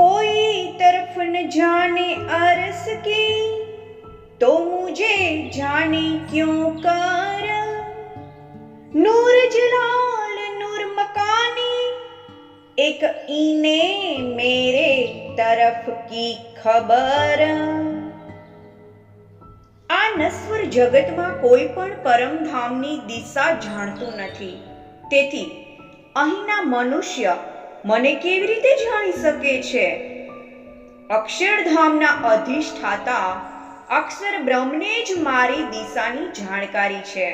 कोई तरफ न जाने अरस की, तो मुझे जाने क्यों कर। नूर जलाल नूर मकानी, एक ईने मेरे तरफ की खबर। આ નશ્વર જગતમાં કોઈ પણ પરમધામની દિશા જાણતું નથી, તેથી અહીંના મનુષ્ય મને કેવી રીતે જાણી શકે છે? અક્ષરધામના અધિષ્ઠાતા અક્ષર બ્રહ્મને જ મારી દિશાની જાણકારી છે।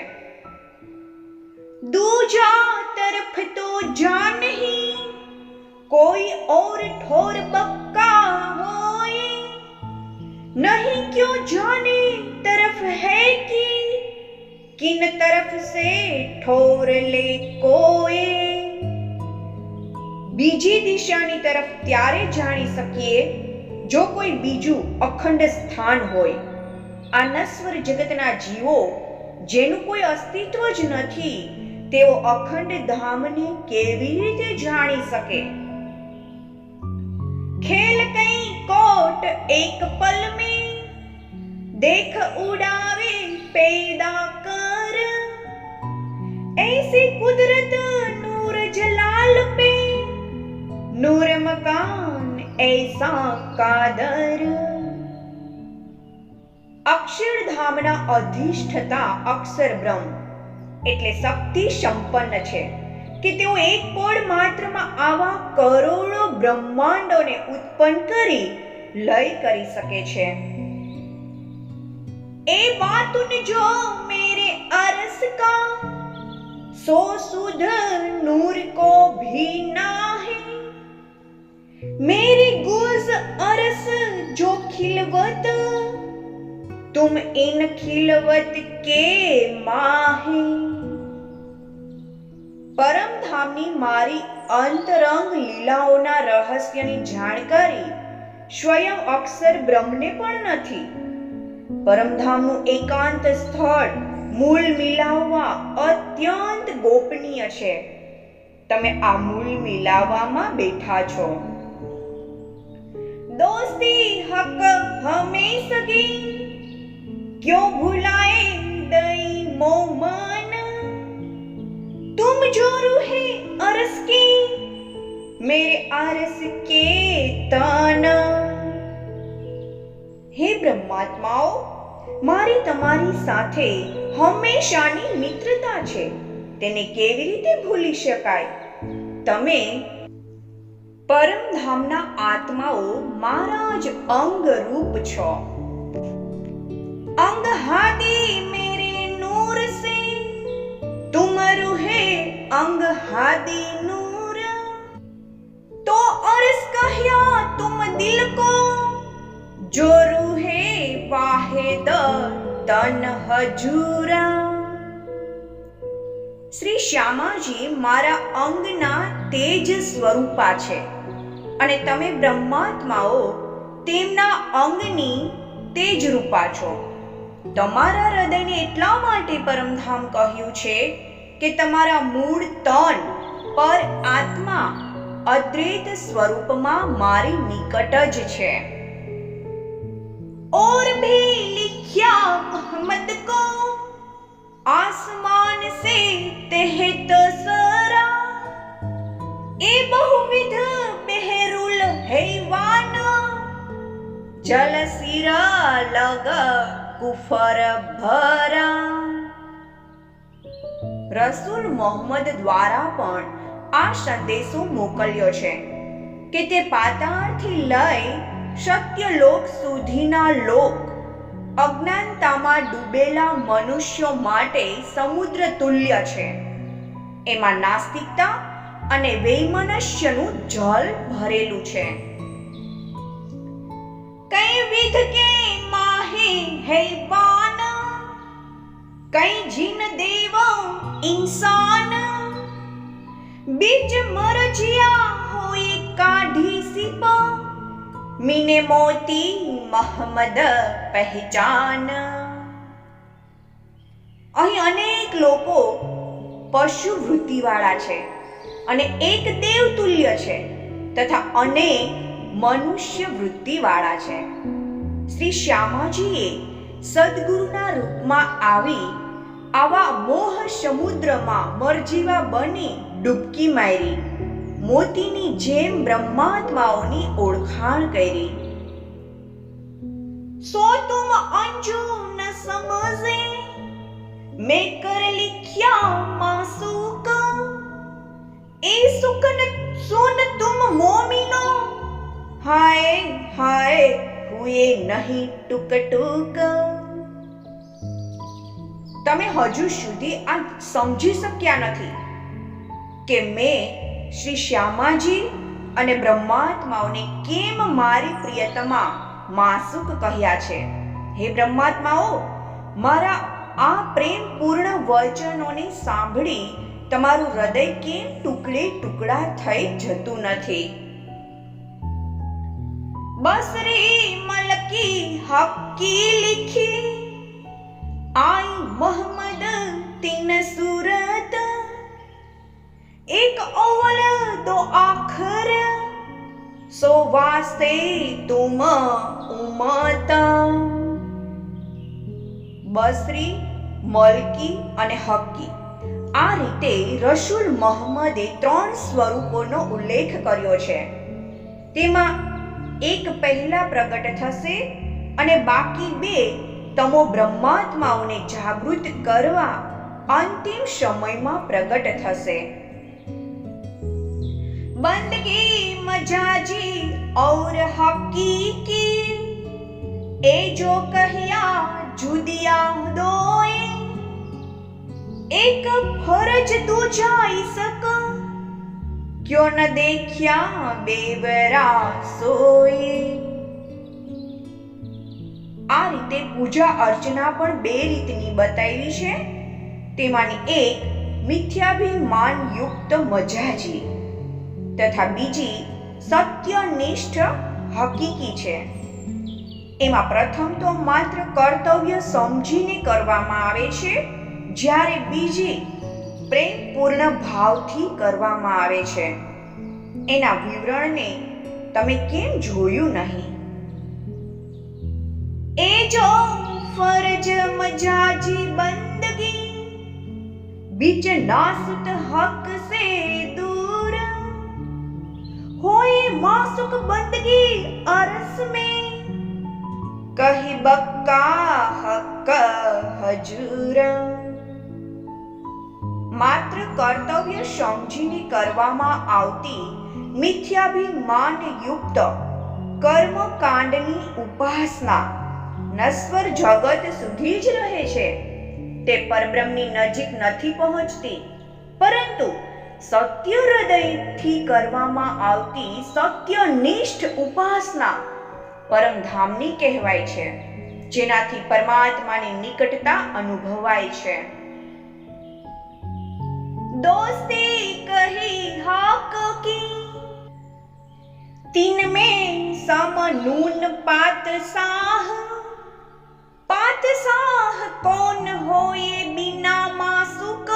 दूजा तरफ तो जा नहीं, कोई और ठोर बक्का होए। नहीं क्यों जाने तरफ है कि, किन तरफ से ठोर ले कोए। બીજી દિશાની તરફ ત્યારે જાણી શકીએ જો કોઈ બીજું અખંડ સ્થાન હોય। આ નશ્વર જગતના જીવો જેનું કોઈ અસ્તિત્વ જ નથી, તેઓ અખંડ ધામને કેવી રીતે જાણી શકે? ખેલ કઈ કોટ એક પલ में, देख उड़ावे पैदा कर। ऐसी कुदरत नूर जलाल पे, नूर मकान ऐसा कादर। અક્ષરધામના અધિષ્ઠતા અક્ષર બ્રહ્મ એટલે શક્તિ સંપન્ન છે કે તેઓ એક પળ માત્રમાં આવા કરોડો બ્રહ્માંડોને ઉત્પન્ન કરી લય કરી શકે છે। એ બાતુન જો મેરે અરસ કા, સો સુધ નૂર કો ભી ના હૈ। मेरी गुज अरस जो खिलवत, तुम इन खिलवत के माहे। પરમધામની મારી અંતરંગ લીલાઓના રહસ્યની જાણકારી સ્વયં અક્ષર બ્રહ્મને પણ નથી। પરમધામનું એકાંત સ્થળ મૂળ મિલાવવા અત્યંત ગોપનીય છે। તમે આ મૂળ મિલાવવામાં બેઠા છો। दोस्ती हक हमें सगी, क्यों भुलाए दई मोमन। तुम जो रूहे अरस की, मेरे अरस के तन। हे બ્રહ્માત્માઓ, મારી તમારી સાથે હંમેશાની મિત્રતા છે, તેને કેવી રીતે ભૂલી શકાય? તમે પરમધામના આત્માઓ મારા જ અંગ રૂપ છો। અંગ હાદી મેરે નૂર સે, તુમ રૂહે અંગ હાદી નૂર। તો અરસ કહ્યા તુમ દિલ કો, જો રૂહે વાહિદ તન હજૂરા। શ્રી શ્યામાજી મારા અંગના તેજ સ્વરૂપા છે અને તમે બ્રહ્માત્માઓ તેમના અંગની તેજ રૂપા છો। તમારા હૃદયને એટલા માટે પરમધામ કહ્યું છે કે તમારા મૂળ તન પર આત્મા અદ્વૈત સ્વરૂપમાં મારી નિકટ જ છે। और भी लिखा मोहम्मद को, आसमान से तहत सरा। ए बहुविध बहरुल हैवान, जल सिरा लग कुफर भरा। રસૂલ મોહમ્મદ દ્વારા પણ આ સંદેશો મોકલ્યો છે કે તે પાતાળથી લઈ સત્યલોક સુધીના લોક અજ્ઞાનતામાં ડૂબેલા મનુષ્યો માટે સમુદ્ર તુલ્ય છે। એમાં નાસ્તિકતા અને વૈમનસ્યનું જલ ભરેલું છે। કઈ વિધ કે માહે હૈવાન, કઈ જીન દેવ ઇન્સાન। બીજ મરજિયા હોય કાઢી સિપ, મીને મોતી મહમદ પહેચાન। અહીં અનેક લોકો પશુ વૃત્તિવાળા છે અને એક દેવ તુલ્ય છે, તથા અનેક મનુષ્ય વૃત્તિવાળા છે. શ્રી શ્યામાજીએ સદગુરુના રૂપમાં આવી આવા મોહ સમુદ્રમાં મરજીવા બની ડૂબકી મારી મોતીની જેમ બ્રહ્માત્માઓની ઓળખાણ કરી. સો તુમ અંજુ ન સમજે મેં કર લિખ્યા માસુક એ સુખ ન સુન તુમ મોમિનો હાય હાય હુએ નહીં ટુક ટુક. તમે હજુ સુધી આ સમજી શક્યા નથી કે મેં શ્રી શ્યામાજી અને બ્રહ્માત્માઓને કેમ મારી પ્રિયતમા માસુક કહ્યા છે. હે બ્રહ્માત્માઓ, મારા આ પ્રેમપૂર્ણ વચનોને સાંભળી તમારું હૃદય કેમ ટુકડે ટુકડા થઈ જતું નથી? બસરી મલકી હક્કી લીખી આઈ મોહમ્મદ તીન સૂરત એક અવ્વલ દો આખર સો વાસ્તે તુમ ઉમત. બસરી, મલકી અને હક્કી આ રીતે રસૂલ મોહમ્મદે 3 સ્વરૂપોનો ઉલ્લેખ કર્યો છે. તેમાં એક પહેલા પ્રગટ થશે અને બાકી 2 તમો બ્રહ્માત્માઓને જાગૃત કરવા અંતિમ સમયમાં પ્રગટ થશે. બંદગી મજાજી और હકીકી એ જો કહ્યા જુદિયા દોએ એક ફરજ દૂજા ઇસક ક્યો ન દેખ્યા બેવરા સોએ. આ રીતે પૂજા અર્ચના પણ 2 રીતની બતાવી છે. તેમાંની એક મિથ્યાભિમાન યુક્ત મજાજી તથા બીજી સત્યનિષ્ઠ હકીકી છે. એમાં પ્રથમ તો માત્ર કર્તવ્ય સમજીને કરવામાં આવે છે, જ્યારે બીજી પ્રેમપૂર્ણ ભાવથી કરવામાં આવે છે. એના વિવરણને તમે કેમ જોયું નહીં? એ જો ફરજ મજાજી બંદગી બીચ નાસુત હક સે દૂર होए मासुक बंदगी अरस में कही बक्का हक हजूर. માત્ર કર્તવ્ય સમજીને કરવામાં આવતી મિથ્યાભિમાન યુક્ત કર્મકાંડની ઉપાસના નશ્વર જગત સુધી જ રહે છે. તે પરબ્રહ્મની નજીક નથી પહોંચતી, પરંતુ સત્ય હૃદયથી કરવામાં આવતી સત્યનિષ્ઠ ઉપાસના પરમધામની કહેવાય છે, જેનાથી પરમાત્માની નિકટતા અનુભવાય છે. દોસ્તી કહી હક કી તીન મેં સમ નૂન પાત સાહ कौन होए बिना मासुक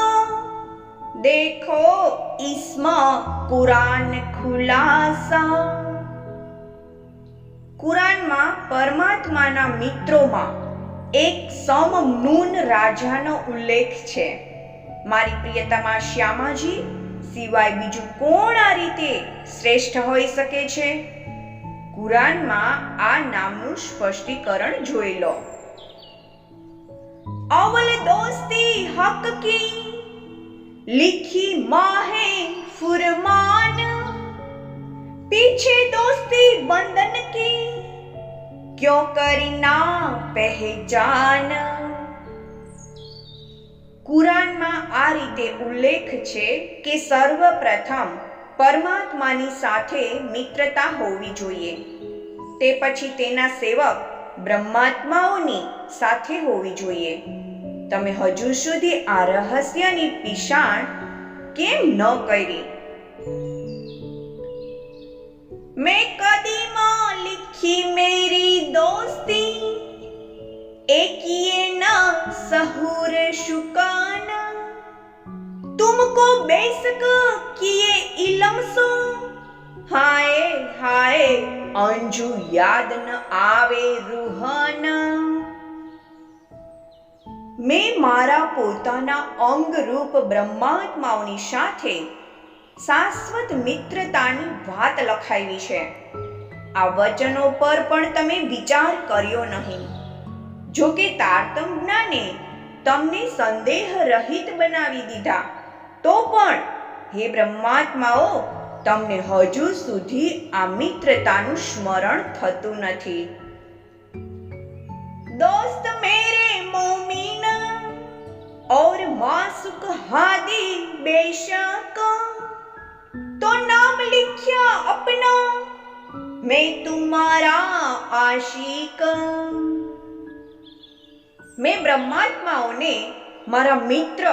देखो इसमें कुरान खुलासा. કુરાનમાં પરમાત્માના મિત્રોમાં એક સમનૂન રાજાનો ઉલ્લેખ છે. મારી પ્રિયતમા શ્યામાજી સિવાય બીજું કોણ આ રીતે શ્રેષ્ઠ હોઈ શકે છે? કુરાનમાં આ નામનું સ્પષ્ટીકરણ જોઈ લો. अवल दोस्ती हक की लिखी माहे फुरमान पीछे दोस्ती बंधन की क्यों करना पहचान. કુરાનમાં આ રીતે ઉલ્લેખ છે કે સર્વપ્રથમ પરમાત્માની સાથે મિત્રતા હોવી જોઈએ, તે પછી તેના સેવક બ્રહ્માત્માઓની સાથે હોવી જોઈએ. તમે હજુ સુધી આ રહસ્યની પીછાણ કેમ ન કરી? મેં કદીમાં લીખી મેરી દોસ્તી एकिए ना सहूर शुकान तुमको बेशक किए इलम सो हाय हाय अंजू याद न आवे रुहन। મેં મારા પોતાના અંગરૂપ બ્રહ્માત્માઓની સાથે શાશ્વત મિત્રતાની વાત લખાવી છે. આ વચનો પર પણ તમે વિચાર કર્યો નહીં. જો કે તારતમ જ્ઞાને તમને સંદેહ રહિત બનાવી દીધા, તો પણ હે બ્રહ્માત્માઓ, તમને હજુ સુધી આ મિત્રતાનું સ્મરણ થતું નથી. दोस्त मेरे मोमिन और मासुक हादी बेशक, तो नाम लिखा अपना मैं तुम्हारा आशिक. मैं બ્રહ્માત્માઓને મારા મિત્ર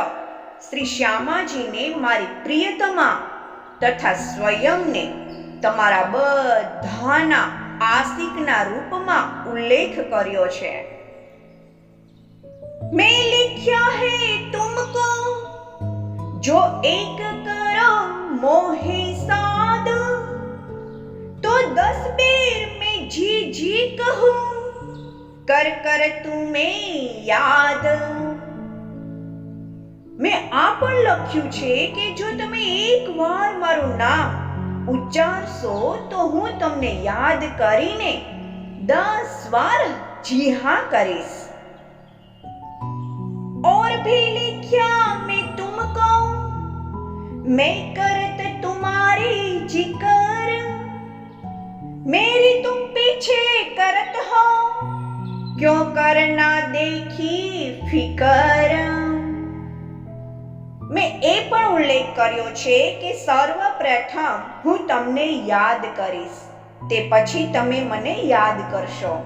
શ્રી શ્યામાજીને મારી પ્રિયતમા તથા સ્વયંને તમારા બધાના આશિકના રૂપમાં ઉલ્લેખ કર્યો છે. મેં लिखा है तुमको जो एक करो मोहे साध, तो 10 बेर मैं जी जी कहूं कर कर तुम्हें याद. મેં આ પણ લખ્યું છે કે જો તમે એકવાર મારું નામ ઉચ્ચારશો તો હું તમને યાદ કરીને 10 વાર जी हाँ કરીશ. और भी लिखा मैं तुमको मैं करत तुम्हारी जिक्र, मेरी तुम पीछे करत हो क्यों करना देखी फिकर. મેં એ પણ ઉલ્લેખ કર્યો છે કે સર્વપ્રથમ હું તમને યાદ કરીશ, તે પછી તમે મને યાદ કરશો.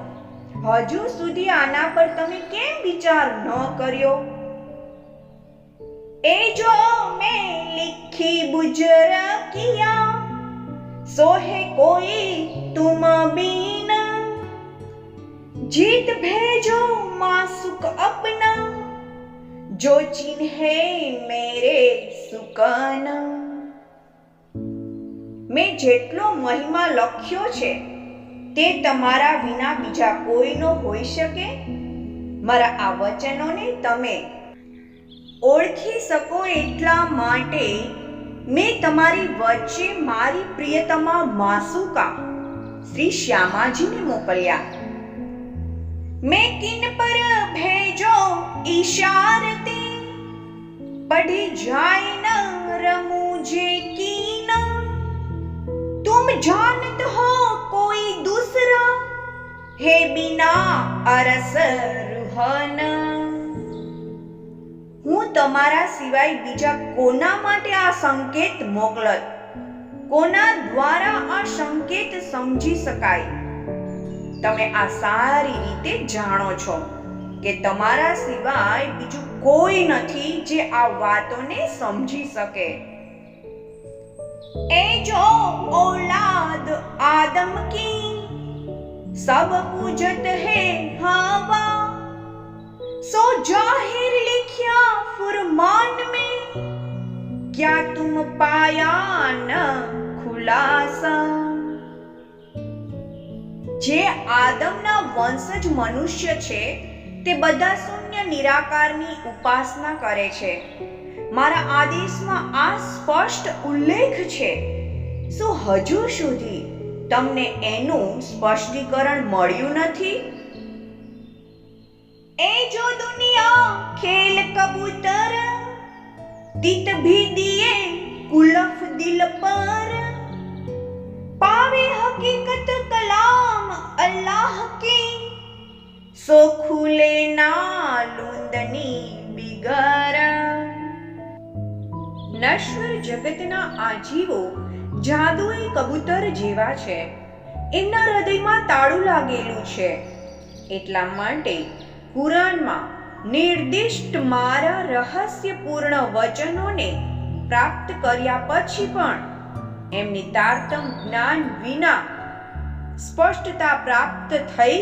હજુ સુધી આના પર તમે કેમ વિચાર ન કર્યો? એ જો મેં लिखी बुजर किया सो है कोई तुम बीन, जीत भेजो मासुक अपना जो चिन्हे मेरे सुकन. મેં જેટલો મહિમા લખ્યો છે તે તમારા વિના બીજા કોઈનો હોઈ શકે? મારા આ વચનોને તમે ઓળખી શકો એટલા માટે મેં તમારી વચ્ચે મારી પ્રિયતમા માસુકા શ્રી શ્યામાજીને મોકલ્યા. मैं किन पर भेजो इशारते पढ़ी जाए न रमुझे कीन, तुम जानत हो कोई दूसरा है बिना अरस रुहन. હું તમારા સિવાય બીજા કોના માટે આ સંકેત મોકલત? કોના દ્વારા આ સંકેત સમજી શકાય? તમે આ સારી રીતે જાણો છો કે તમારા સિવાય બીજું કોઈ નથી જે આ વાતોને સમજી શકે. એ જો औलाद आदम की सब पूजत है हवा, सो जाहिर लिखा फुरमान में क्या तुम पाया न खुलासा. જે આદમના વંશજ મનુષ્ય છે તે બધા શૂન્ય નિરાકારની ઉપાસના કરે છે. મારા આદેશમાં આ સ્પષ્ટ ઉલ્લેખ છે. શું હજુ સુધી તમને એનું સ્પષ્ટીકરણ મળ્યું નથી? એ જો દુનિયા ખેલ કબૂતર તીત ભી દિए कुलफ दिल पर, पावे हकीकत कलाम अल्लाह की सो खुले ना लूंदनी बिगर. નશ્વર જગતના આ જીવો જાદુઈ કબૂતર જેવા છે. એમના હૃદયમાં તાળું લાગેલું છે. એટલા માટે કુરાનમાં નિર્દિષ્ટ મારા રહસ્યપૂર્ણ વચનોને પ્રાપ્ત કર્યા પછી પણ એમની તારતમ જ્ઞાન વિના સ્પષ્ટતા પ્રાપ્ત થઈ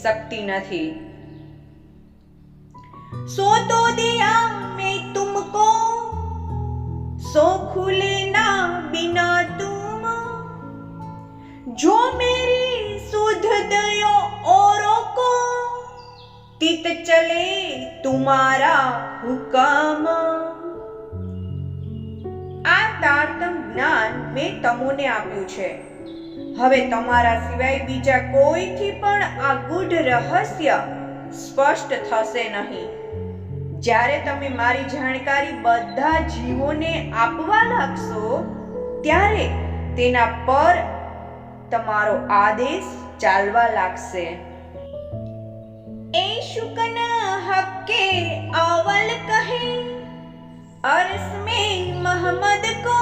શકતી નથી. सो तो दिया मैं तुमको सो खुले ना बिना तुम, जो मेरी सुध दयो औरों को, तित चले तुम्हारा हुकम। આ તારતમ જ્ઞાન મેં તમોને આપ્યું છે. હવે તમારા સિવાય બીજા કોઈથી પણ આ ગૂઢ રહસ્ય સ્પષ્ટ થશે નહીં. જ્યારે તમે મારી જાણકારી બધા જીવોને આપવા લાગશો ત્યારે તેના પર તમારો આદેશ ચાલવા લાગશે. એ શુકન હક્કે અવલ કહે अर्स में मोहम्मद को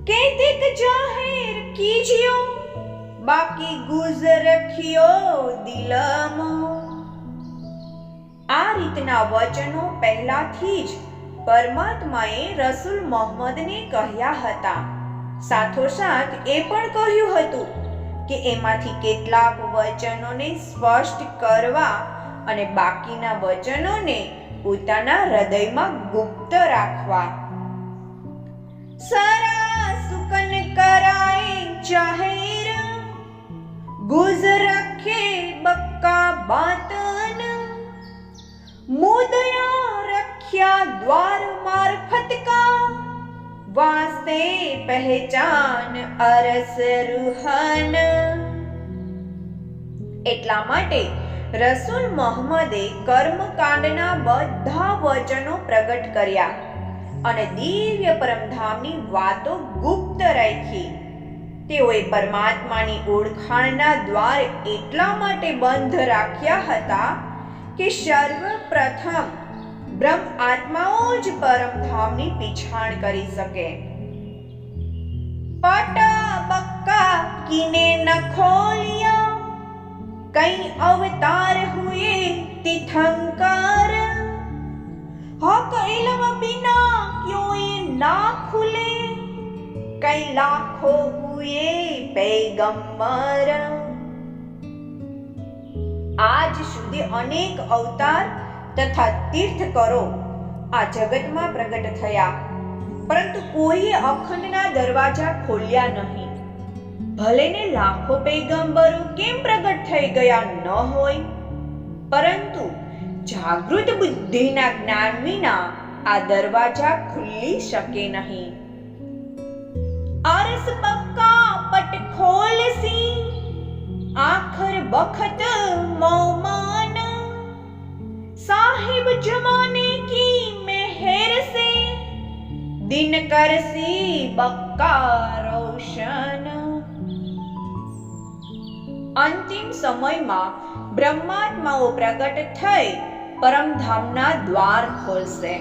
कहते जाहिर कीजियो, बाकी गुजर रखियो दिलमो. આ રીતના વચનો પહેલાથી જ પરમાત્માએ રસૂલ મોહમ્મદને કહ્યા હતા. સાથોસાથ એ પણ કહ્યું હતું કે એમાંથી કેટલાક વચનોને સ્પષ્ટ કરવા અને બાકીના વચનોને પોતાના હૃદયમાં ગુપ્ત રાખવા. સરા સુકન કરાય જાહેર, ગુજ રખે બક્કા બાતન, મુદયા રખ્યા દ્વાર મારફત કા, વાસ્તે પહેચાન અરસ રૂહન. એટલા માટે રસૂલ મોહમ્મદે કર્મકાંડના બધા વચનો પ્રગટ કર્યા અને દિવ્ય પરમધામની વાતો ગુપ્ત રાખી. તેઓએ પરમાત્માની ઓળખાણના દ્વાર એટલા માટે બંધ રાખ્યા હતા કે સર્વપ્રથમ બ્રહ્મ આત્માઓ જ પરમધામની પીછાણ કરી શકે. પટા બક્કા કિને ન ખોલિયા, कई अवतार हुए तीर्थंकर, हक इल्म बिना क्यों ये ना खुले, कई लाखों हुए पैगंबर. આજ સુધી અનેક અવતાર તથા તીર્થકરો આ જગતમાં પ્રગટ થયા, પરંતુ કોઈએ અખંડના દરવાજા ખોલ્યા નહીં. ભલે ને લાખો પૈગંબરો કેમ પ્રગટ થઈ ગયા ન હોય, પરંતુ જાગૃત બુદ્ધિના જ્ઞાન વિના આ દરવાજા ખુલી શકે નહીં. અરસ બક્કા પટ ખોલસી, આખર બખત મૌમાન, સાહિબ જમાને કી મહેર સે, દિન કરસી બક્કા રોશન. અંતિમ સમયમાં બ્રહ્માત્માઓ પ્રગટ થઈ પરમધામના દ્વાર ખોલશે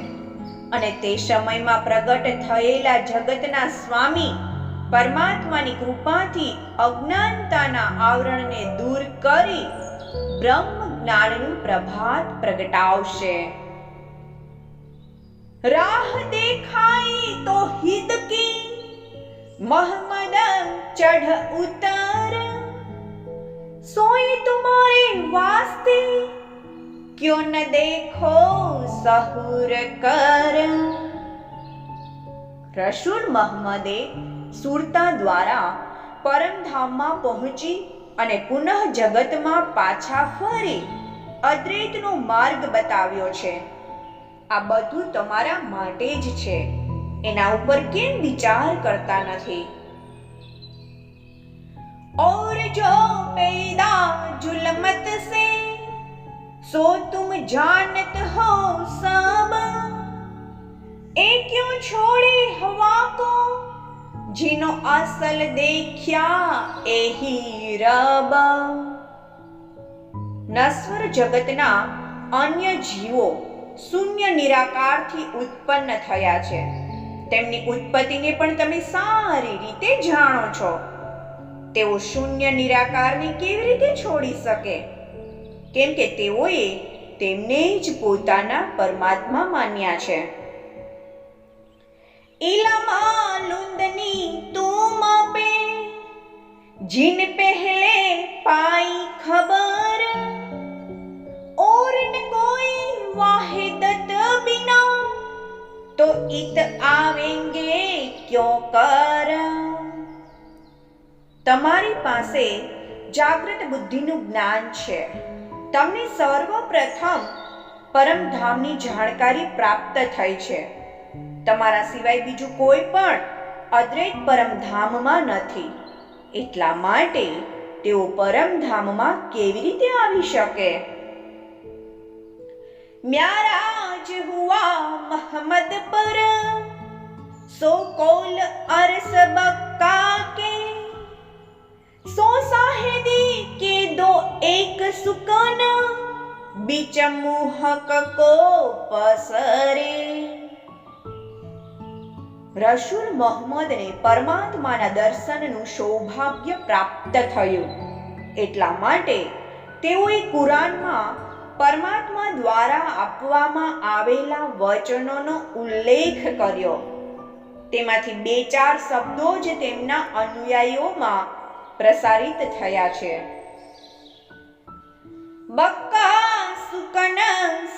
અને તે સમયમાં પ્રગટ થયેલા જગતના સ્વામી પરમાત્માની કૃપાથી અજ્ઞાનતાના આવરણને દૂર કરી બ્રહ્મ જ્ઞાનનું પ્રભાત પ્રગટાવશે. રાહ દેખાઈ તો હિદ કી, મોહમ્મદ ચઢ ઉતર, सोई तुम्हारे वास्ते क्यों न देखो सहूर कर. રસૂલ મોહમ્મદે સુરતા દ્વારા પરમધામમાં પહોંચી અને પુનઃ જગતમાં પાછા ફરી અદ્વૈતનો માર્ગ બતાવ્યો છે. આ બધું તમારા માટે જ છે. એના ઉપર કેમ વિચાર કરતા નથી? और जो पैदा जुल्मत से, सो तुम जानत हो सब, ए क्यों छोड़े हवा को, जिनो असल देख्या एही रब. નશ્વર જગતના અન્ય જીવો શૂન્ય નિરાકારથી ઉત્પન્ન થયા છે. તેમની ઉત્પત્તિને પણ તમે સારી રીતે જાણો છો. તેઓ શૂન્ય નિરાકારને કેવી રીતે છોડી શકે? કેમ કે તેઓએ તેમને જ પોતાના પરમાત્મા માન્યા છે. ઇલમા લુંદની તુમ પે, जिन पहले पाई खबर, और न कोई वाहिदत बिना, तो इत आवेंगे क्यों कर. તમારી પાસે જાગૃત બુદ્ધિનું જ્ઞાન છે. તમને સર્વપ્રથમ પરમધામની જાણકારી પ્રાપ્ત થઈ છે. તમારા સિવાય બીજું કોઈ પણ અદ્વૈત પરમધામમાં નથી. એટલા માટે તેઓ પરમધામમાં કેવી રીતે આવી શકે? म्याराज हुआ महमद पर सो कोल अरस बक्का के सो साहिदी के दो एक सुकन बीच मुहक को पसरे. રસૂલ મોહમ્મદને પરમાત્માના દર્શનનું સૌભાગ્ય પ્રાપ્ત થયું. એટલા માટે તેઓએ કુરાનમાં પરમાત્મા દ્વારા આપવામાં આવેલા વચનોનો ઉલ્લેખ કર્યો. તેમાંથી 2-4 શબ્દો જ તેમના અનુયાયીઓમાં પ્રસારિત થયા છે. બક્કા સુકન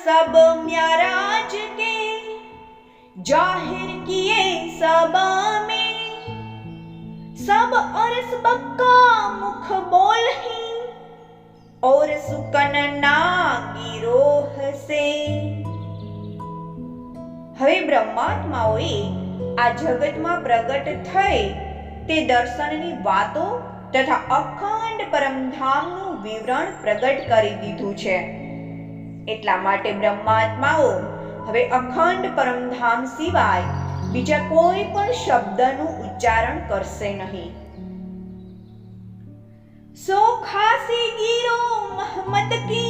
સબ म्याराज के जाहिर किए सब में सब अरस बक्का मुख बोल ही और सुकन ना गिरोह से. હવે બ્રહ્માત્માઓએ આ જગતમાં પ્રગટ થઈ તે દર્શનની વાતો તથા અખંડ પરમધામનું વિવરણ પ્રગટ કરી દીધું છે. એટલા માટે બ્રહ્માત્માઓ હવે અખંડ પરમધામ સિવાય બીજા કોઈ પણ શબ્દનું ઉચ્ચારણ કરશે નહીં. सो खासी गिरो महमद की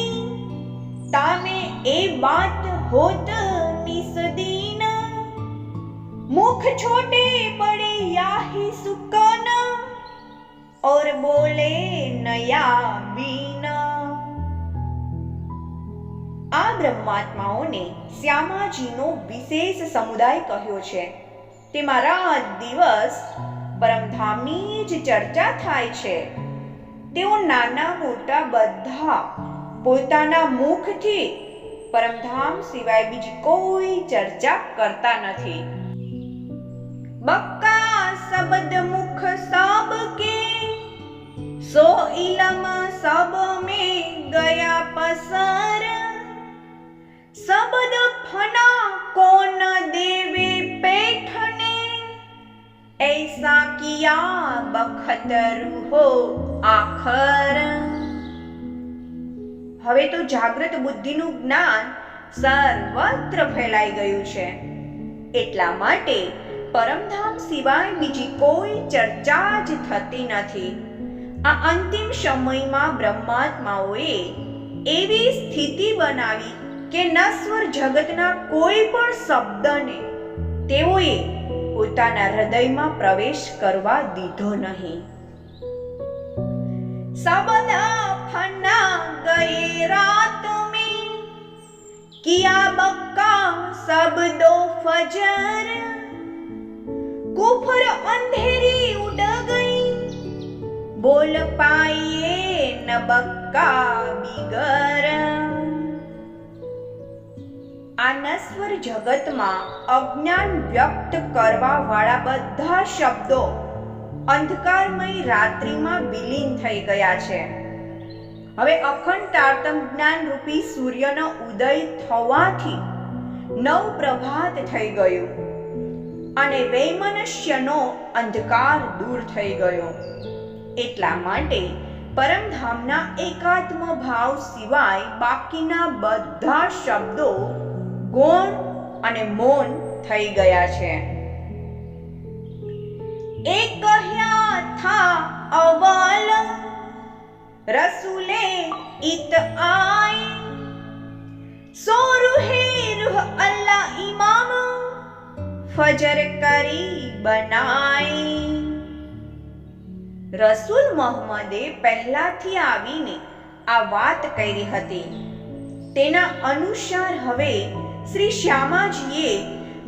तामे ए बात होत निसदीन मुख छोटे बड़े याही सुकन और बोले नया बीन. આ બ્રહ્માત્માઓને શ્યામાજીનો વિશેષ સમુદાય કહ્યો છે. તેમાં રાત દિવસ પરમધામની જ ચર્ચા થાય છે. તેઓ નાના મોટા બધા પોતાના મુખથી પરમધામ સિવાય બીજી કોઈ ચર્ચા કરતા નથી. બક્કા શબ્દ મુખ સબ કે સો ઇલમ સબ में गया पसर शब्द फना को न देवे पैठने ऐसा किया बखतरु हो આખર. હવે તો જાગૃત બુદ્ધિનું જ્ઞાન સર્વત્ર ફેલાઈ ગયું છે. એટલા માટે પરમધામ સિવાય બીજી કોઈ ચર્ચા જ થતી નથી. આ અંતિમ સમયમાં બ્રહ્માત્માઓએ એવી સ્થિતિ બનાવી કે નશ્વર જગતના કોઈ પણ શબ્દને તેઓએ પોતાના હૃદયમાં પ્રવેશ કરવા દીધો નહીં. शब्द फना गए रात में किया बक्का शब्दो फजर कुफर अंधेरी उड़ गई बोल पाए न बक्का बिगर. આ નશ્વર જગતમાં અજ્ઞાન વ્યક્ત કરવા વાળા બધા શબ્દો અંધકારમય રાત્રિમાં વિલીન થઈ ગયા છે. હવે અખંડ તારતમ જ્ઞાન રૂપી સૂર્યનો ઉદય થવાથી નવ પ્રભાત થઈ ગયું અને વૈમનસ્યનો અંધકાર દૂર થઈ ગયો. એટલા માટે પરમધામના એકાત્મ ભાવ સિવાય બાકીના બધા શબ્દો ગૌણ અને મૌન થઈ ગયા છે. एक कहया था अवल रसूले इत आए सो रूहे रूह अल्लाह इमाम फजर કરી બનાય. રસૂલ મોહમ્મદે પહેલાથી આવીને આ વાત કરી હતી. તેના અનુસાર હવે શ્રી શ્યામાજીએ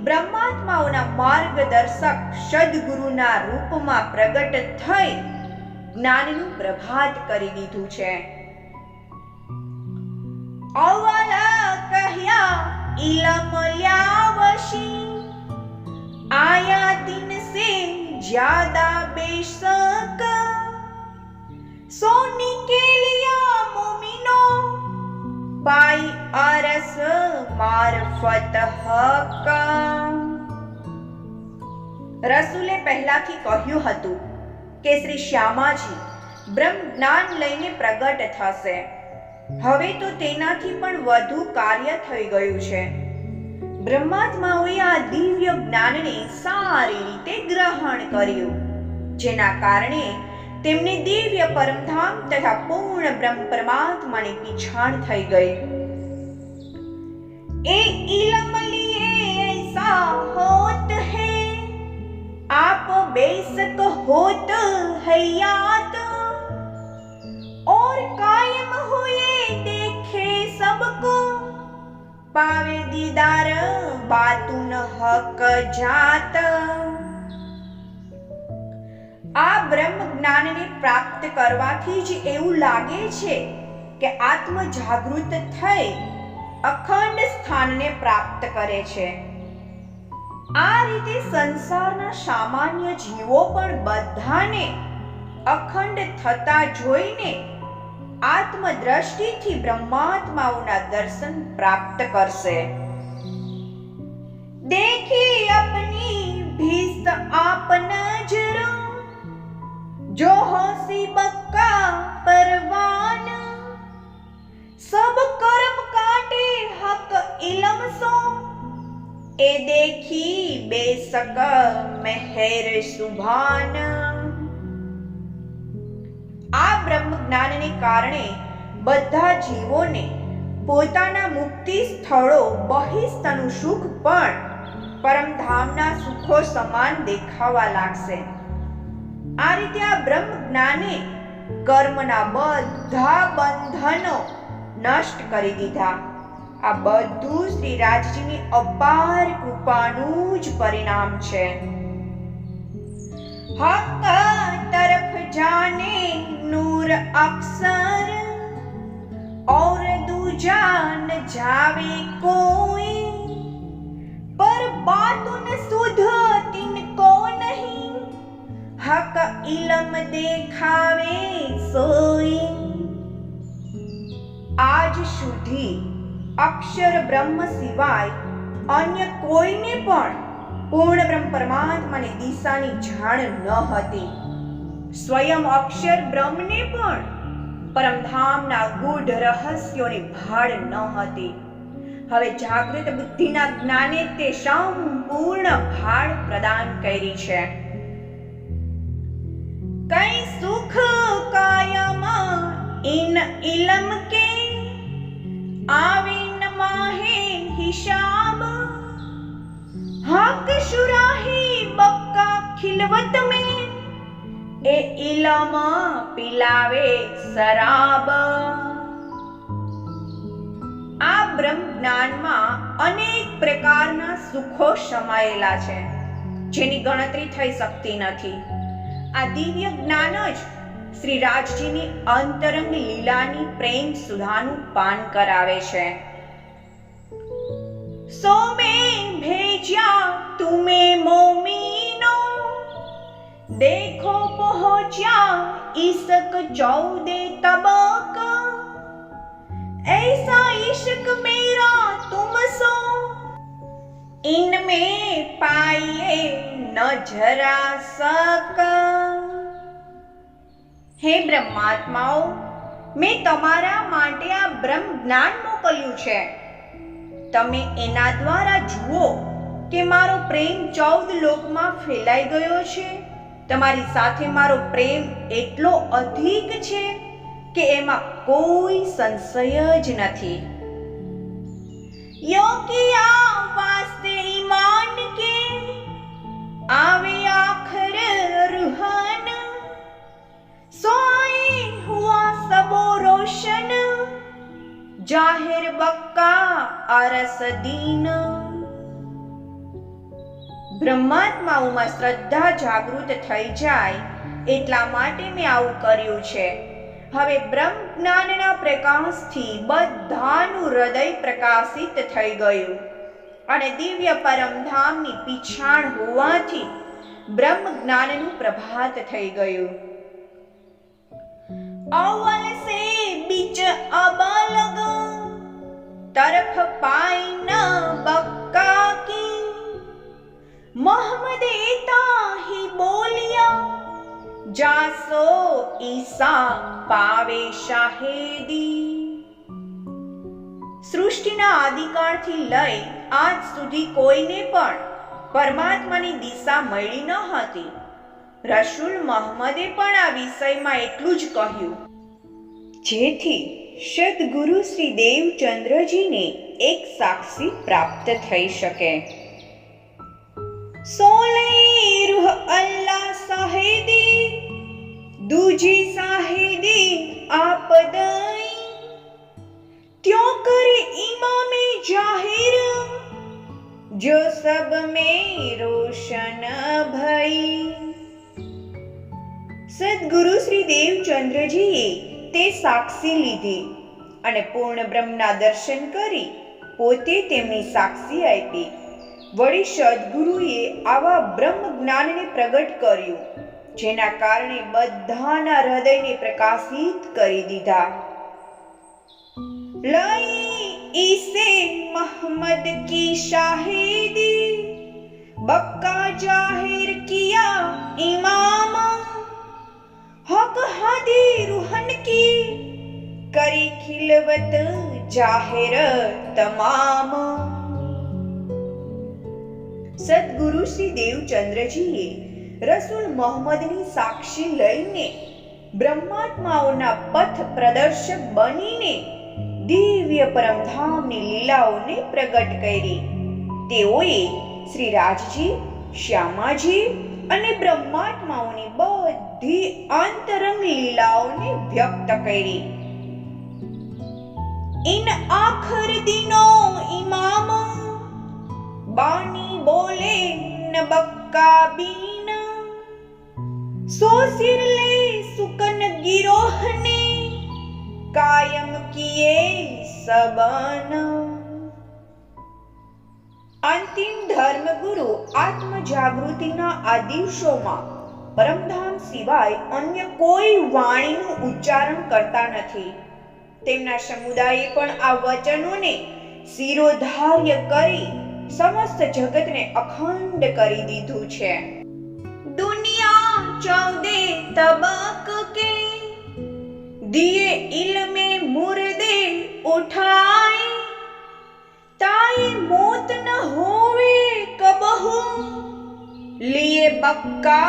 બ્રહ્માત્માઓના માર્ગદર્શક સદગુરુના રૂપમાં પ્રગટ થઈ જ્ઞાનનું પ્રભાત કરી દીધું છે. અવલા કહ્યા ઇલમ લ્યાવશી આયા દિન સે જ્યાદા બેશક ફતહક. રસૂલે પહેલાથી કહ્યું હતું કે શ્રી શ્યામાજી બ્રહ્મ જ્ઞાન લઈને પ્રગટ થશે. હવે તો તેનાથી પણ વધુ કાર્ય થઈ ગયું છે. બ્રહ્માત્માઓએ આ દિવ્ય જ્ઞાનને સારી રીતે ગ્રહણ કર્યું, જેના કારણે તેમને દિવ્ય પરમધામ તથા પૂર્ણ બ્રહ્મ પરમાત્માની પીછાણ થઈ ગઈ. એ ઇલમ લીએ ऐसा होत है, आप बेशक होत है याद, और कायम हुए देखे सबको, पावे दीदार बातुन हक जात. આ બ્રહ્મ જ્ઞાનને પ્રાપ્ત કરવાથી જ એવું લાગે છે કે આત્મ જાગૃત થઈ અખંડ સ્થાનને પ્રાપ્ત કરે છે. આ રીતે સંસારના સામાન્ય જીવો પણ બધાને અખંડ થતા જોઈને આત્મદ્રષ્ટિથી બ્રહ્માત્માઓના દર્શન પ્રાપ્ત કરશે. દેખી અપની ભીસ્ત આપ નજર, जो हंसी बक्का परवान, सब कर्म काटे हक इलम सो, ए देखी बेसक मेहर सुभान. આ બ્રહ્મ જ્ઞાનને કારણે બધા જીવોને પોતાના મુક્તિ સ્થળો બહિસ્તનું સુખ પણ પરમધામના સુખો સમાન દેખાવા લાગશે. આ રીતે આ બ્રહ્મ જ્ઞાને કર્મના બધા બંધનો નષ્ટ કરી દીધા. આ બધું શ્રી રાજજીની અપાર કૃપાનું જ પરિણામ છે. હક તરફ જાને નૂર અક્ષર, और दूजा न जावे कोई, पर बातुन सुध तिनको नहीं, हक इलम देखावे सोई. આજ સુધી અક્ષર બ્રહ્મ સિવાય અન્ય કોઈને પણ પૂર્ણ બ્રહ્મ પરમાત્માની દિશાની જાણ ન હતી. સ્વયં અક્ષર બ્રહ્મને પણ પરમધામના ગૂઢ રહસ્યોની ભાળ ન હતી. હવે જાગૃત બુદ્ધિના જ્ઞાને તે સંપૂર્ણ ભાળ પ્રદાન કરી છે. કઈ સુખ કાયમ ઇન ઇલમ કે, આવે ન માહે હિસાબ, હક શુરાહી બક્કા ખિલવત में, એ ઇલમ પિલાવે શરાબ. આ બ્રહ્મ જ્ઞાનમાં અનેક પ્રકારના સુખો સમાયેલા છે, જેની ગણતરી થઈ શકતી નથી. આ દિવ્ય જ્ઞાન જ શ્રી રાજજીની અંતરંગ લીલાની પ્રેમ સુધાનું પાન કરાવે છે. સો મેં ભેજ્યા તુમે મોમીનો, देखो पहुंचा इश्क 14 तबक, ऐसा इश्क मेरा तुमसो, इनमें पाइए न जरा सक. હે બ્રહ્માત્માઓ, મેં તમારા માટે આ બ્રહ્મ જ્ઞાન મોકલ્યું છે. તમે એના દ્વારા જુઓ કે મારો પ્રેમ 14 લોકમાં ફેલાઈ ગયો છે. તમારી સાથે મારો પ્રેમ એટલો અધિક છે કે એમાં કોઈ સંશય જ નથી. યો કિયા વાસ્તે ઈમાન કે, આવે આખર રૂહાન, સોએ હુઆ સબો રોશન, જાહેર બક્કા અરસ દીન. બ્રહ્માત્માઓમાં શ્રદ્ધા જાગૃત થઈ જાય એટલા માટે મેં આવું કર્યું છે. હવે બ્રહ્મ જ્ઞાનના પ્રકાશથી બધાનું હૃદય પ્રકાશિત થઈ ગયું અને દિવ્ય પરમધામની પીછાણ હોવાથી બ્રહ્મ જ્ઞાનનું પ્રભાત થઈ ગયું. અવલ સે બીચ અબ લગ, तरफ पाई न बक्का की। मोहम्मद ताही बोलिया, जासो ईसा पावे शाहेदी। સૃષ્ટિના આદિકાળથી લઈ આજ સુધી કોઈને પણ પરમાત્માની દિશા મળી ન હતી. રસૂલ મોહમ્મદે પણ આ વિષયમાં એટલું જ કહ્યું, જેથી સદગુરુ શ્રી દેવચંદ્રજીને એક સાક્ષી પ્રાપ્ત થઈ શકે. સોલે રૂહ અલ્લાહ સાહેદી, દૂજી સાહેદી આપ દઈ, त्यों करे इमामे जाहिर, जो सब में रोशन भई. સદગુરુ શ્રી દેવચંદ્રજીએ તે સાક્ષી લીધી અને પૂર્ણ બ્રહ્મના દર્શન કરી પોતે તેમની સાક્ષી આપી. વળી સદગુરુએ આવા બ્રહ્મ જ્ઞાનને પ્રગટ કર્યું, જેના કારણે બધાના હૃદયને પ્રકાશિત કરી દીધા. लाई इसे मोहम्मद की शाहिदी, बक्का जाहिर किया इमाम, हक हादी रूहन की करी खिलवत जाहिर तमाम. સદગુરુ શ્રી દેવચંદ્રજીએ રસૂલ મોહમ્મદની સાક્ષી લઈને બ્રહ્માત્માઓના પથ પ્રદર્શક બનીને દિવ્ય પરમધામની લીલાઓને પ્રગટ કરી. તેઓએ શ્રી રાજજી, શ્યામાજી અને બ્રહ્માત્માઓની બધી અંતરંગ લીલાઓને વ્યક્ત કરી. ઇન આખર દિનો ઇમામ, બાની બોલે ન બક્કા બીન, સો સિર લે સુકન ગિરોહને કાયમ કિએ સબન. અંતિમ ધર્મગુરુ આત્મ જાગૃતિના આ દિવસોમાં પરમધામ સિવાય અન્ય કોઈ વાણીનું ઉચ્ચારણ કરતા નથી. તેમના સમુદાયે પણ આ વચનોને શિરોધાર્ય કરી સમસ્ત જગતને અખંડ કરી દીધું છે. દુનિયા 14 તબક કે दिए इल्मे मुर्दे उठाए, ताए मौत न होवे कबहू, लिए बक्का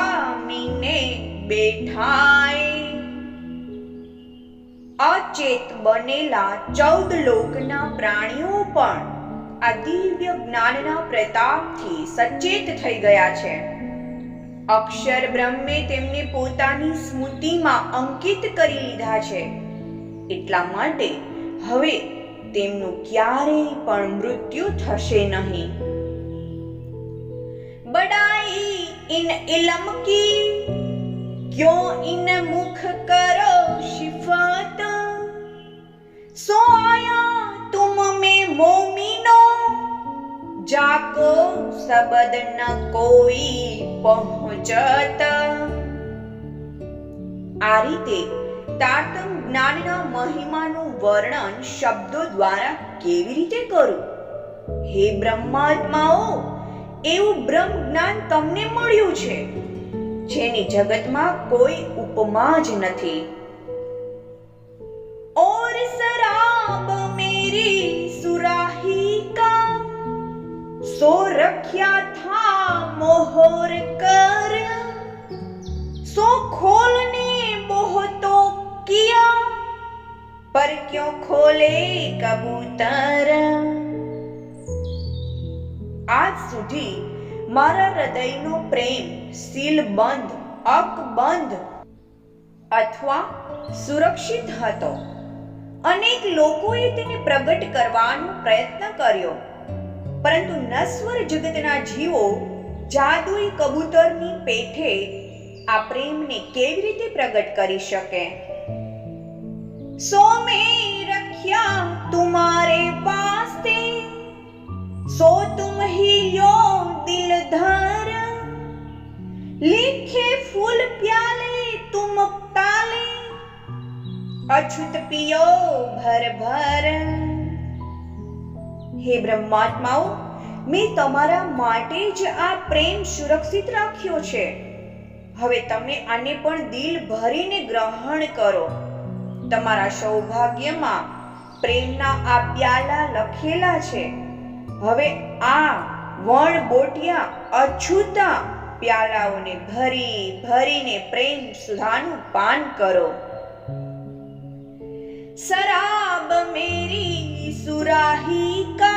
मीने बैठाए. અચેત બનેલા 14 લોકના પ્રાણીઓ પણ આ દિવ્ય જ્ઞાનના પ્રતાપથી સચેત થઈ ગયા છે. અક્ષર બ્રહ્મે તેમને પોતાની સ્મૃતિમાં અંકિત કરી લીધા છે. એટલા માટે હવે તેમનું ક્યારેય પણ મૃત્યુ થશે નહીં. બડાઈ ઇન ઇલમ કી, ક્યો ઇન મુખ કરો શિફાત, સો આયા તુમ મેં મોમીનો, જાકો સબદ ન કોઈ પહોંચત. આ રીતે તારતમ જ્ઞાનના મહિમાનું વર્ણન શબ્દો દ્વારા કેવી રીતે કરું? હે બ્રહ્માત્માઓ, એવું બ્રહ્મ જ્ઞાન તમને મળ્યું છે, જેની જગતમાં કોઈ ઉપમા જ નથી. ઓર શરાબ મેરી સુરાહી કા, सो रख्या था मोहर कर, सो खोलने बहुत किया, पर क्यों खोले कबूतर. આજ સુધી મારા હૃદયનો પ્રેમ સીલબંધ, અકબંધ અથવા સુરક્ષિત હતો. અનેક લોકોએ તેને પ્રગટ કરવાનો પ્રયત્ન કર્યો, પરંતુ નશ્વર જગતના જીવો જાદુઈ કબૂતરની પેઠે આ પ્રેમને કેવી રીતે પ્રગટ કરી શકે? સો મેં રખ્યા તુમારે વાસ્તે, સો તુમ હી લ્યો દિલ ધર, લીખે ફૂલ પ્યાલે તુમ તાલે, અછૂત પિયો ભર ભર. હે બ્રહ્માત્માઓ, મેં તમારા માટે જ આ પ્રેમ સુરક્ષિત રાખ્યો છે. હવે તમે આને પણ દિલ ભરીને ગ્રહણ કરો. તમારા સૌભાગ્યમાં પ્રેમના આ પ્યાલા લખેલા છે. હવે આ વણબોટિયા અછૂતા પ્યાલાઓને ભરી ભરીને પ્રેમ સુધાનું પાન કરો. शराब मेरी सुराही का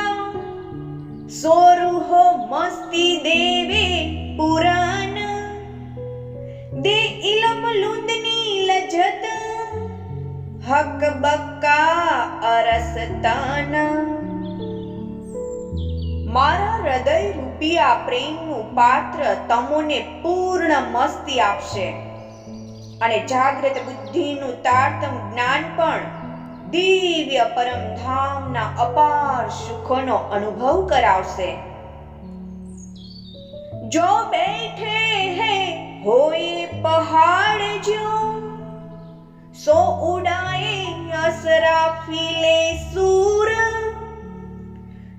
सोरूहो मस्ती देवे पुराण दे इलम लुंदनी लजत हक बक्का अरसतान. મારા હૃદય રૂપી આ પ્રેમનું પાત્ર તમોને પૂર્ણ મસ્તી આપશે અને જાગ્રત બુદ્ધિનું તારતમ જ્ઞાન પણ દિવ્ય પરમધામના અપાર સુખોનો અનુભવ કરાવશે. જો બેઠે હે હોએ પહાડ જો સો ઉડાએ અસરાફીલે સૂર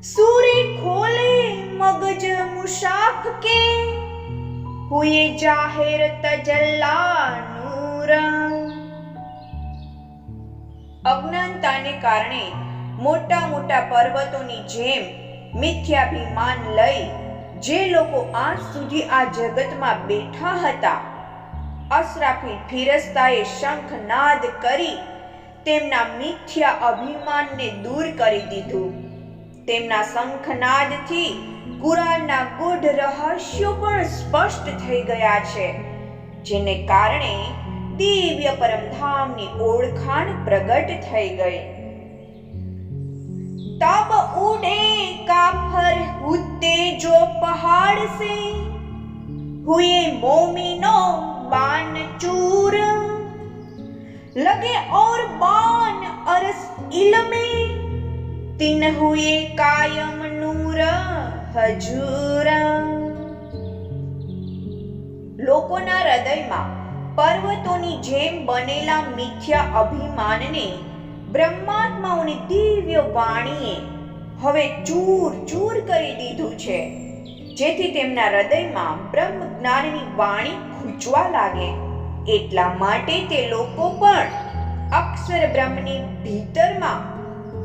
सूर्य खोले मगज मुशाफ के हुए जाहिर तजल्ला नूर. અજ્ઞાનતાને કારણે મોટા મોટા પર્વતોની જેમ મિથ્યાભિમાન લઈ જે લોકો આજ સુધી આ જગતમાં બેઠા હતા, અસરાફી ફિરસ્તાએ શંખનાદ કરી તેમના મિથ્યા અભિમાનને દૂર કરી દીધું. તેમના શંખનાદથી કુરાનના ગૂઢ રહસ્યો પણ સ્પષ્ટ થઈ ગયા છે, જેને કારણે દિવ્ય પરમધામની ઓળખાણ પ્રગટ થઈ ગઈ. તબ ઉડે કાફર હુતે જો પહાડ સે હુએ મોમિનો બાન ચૂર લગે और बान अरस इलमे तिन हुए कायम नूर हजूर. લોકોના હૃદયમાં પર્વતોની જેમ બનેલા મિથ્યા અભિમાનને બ્રહ્માત્માઓની દિવ્ય વાણીએ હવે ચૂર ચૂર કરી દીધું છે, જેથી તેમના હૃદયમાં બ્રહ્મ જ્ઞાનની વાણી ખૂંચવા લાગે. એટલા માટે તે લોકો પણ અક્ષર બ્રહ્મની ભીતરમાં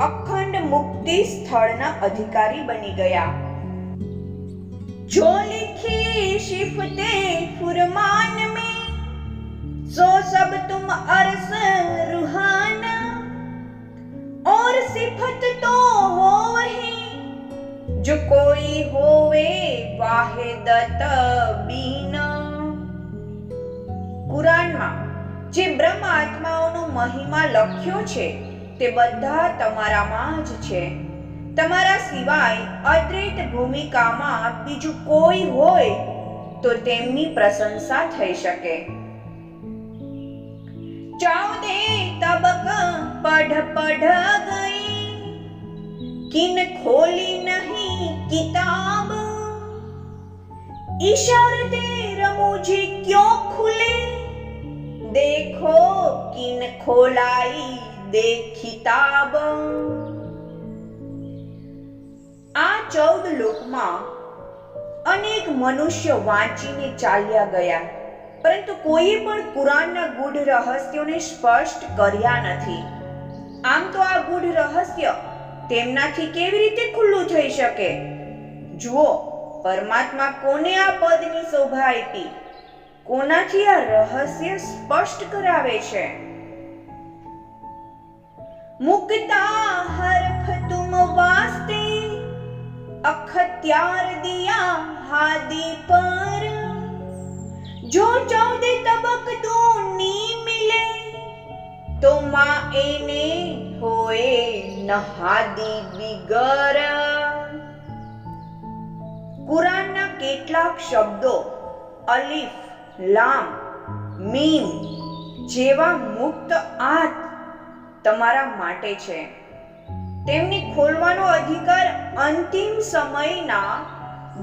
અખંડ મુક્તિ સ્થળના અધિકારી બની ગયા. જો લિખી શિફતે ફુરમાન में सो सब तुम अरस रूहान और सिफत तो हो वही जो कोई होवे वाहिद तबीन. કુરાનમાં જે બ્રહ્મ આત્માઓનો મહિમા લખ્યો છે તે બધા તમારામાં જ છે. તમારા સિવાય અદ્વૈત ભૂમિકામાં બીજું કોઈ હોય તો તેમની પ્રશંસા થઈ શકે. ચૌદે તબક પઢ પઢ ગઈ કિન ખોલી નહીં કિતાબ ઇશારતે રમૂજી ક્યો ખુલે देखो किन खोलाई दे ખિતાબ. આ 14 લોકમાં અનેક મનુષ્ય વાંચીને ચાલ્યા ગયા, પરંતુ કોઈએ પણ કુરાનના ગૂઢ રહસ્યોને સ્પષ્ટ કર્યા નથી. આમ તો આ ગૂઢ રહસ્ય તેમનાથી કેવી રીતે ખુલ્લું થઈ શકે? જુઓ, પરમાત્મા કોને આ પદની શોભા આપી, કોનાથી આ રહસ્ય સ્પષ્ટ કરાવે છે. મુકતા હરફ તુમ વાસ્તે અખત્યાર દિયા હાદી પર જો 14 તબક દૂની મિલે તો માં એને હોએ નહાદી બિગર. કુરાનના કેટલાક શબ્દો અલીફ, લામ, મીમ જેવા મુક્ત આત તમારા માટે છે. તેમને ખોલવાનો અધિકાર અંતિમ સમયના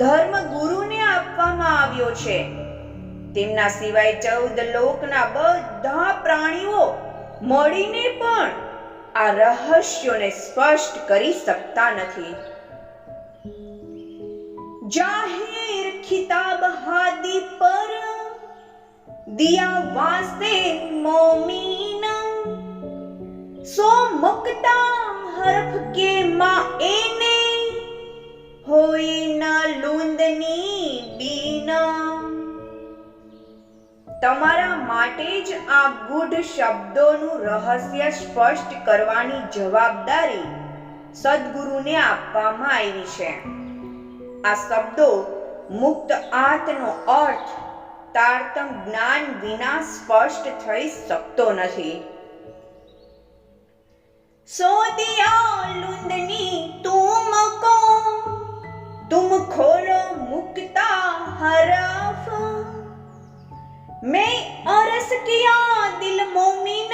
ધર્મ ગુરુને આપવામાં આવ્યો છે. તેમના સિવાય 14 લોકના બધા પ્રાણીઓ મળીને પણ આ રહસ્યોને સ્પષ્ટ કરી શકતા નથી. जाहिर खिताब हादी पर दिया वास्ते मोमीन सो मुक्ता हरफ के માં એને હોય ના લૂંદની બીના. તમારા માટે જ આ ગૂઢ શબ્દોનું રહસ્ય સ્પષ્ટ કરવાની જવાબદારી સદ્ગુરુને આપવામાં આવી છે. આ શબ્દો મુક્ત આત્મનો અર્થ તારતમ જ્ઞાન વિના સ્પષ્ટ થઈ શકતો નથી. सो दिया लुंदनी तुमको तुम खोलो मुक्ता हरफ मैं अरस किया दिल मोमिन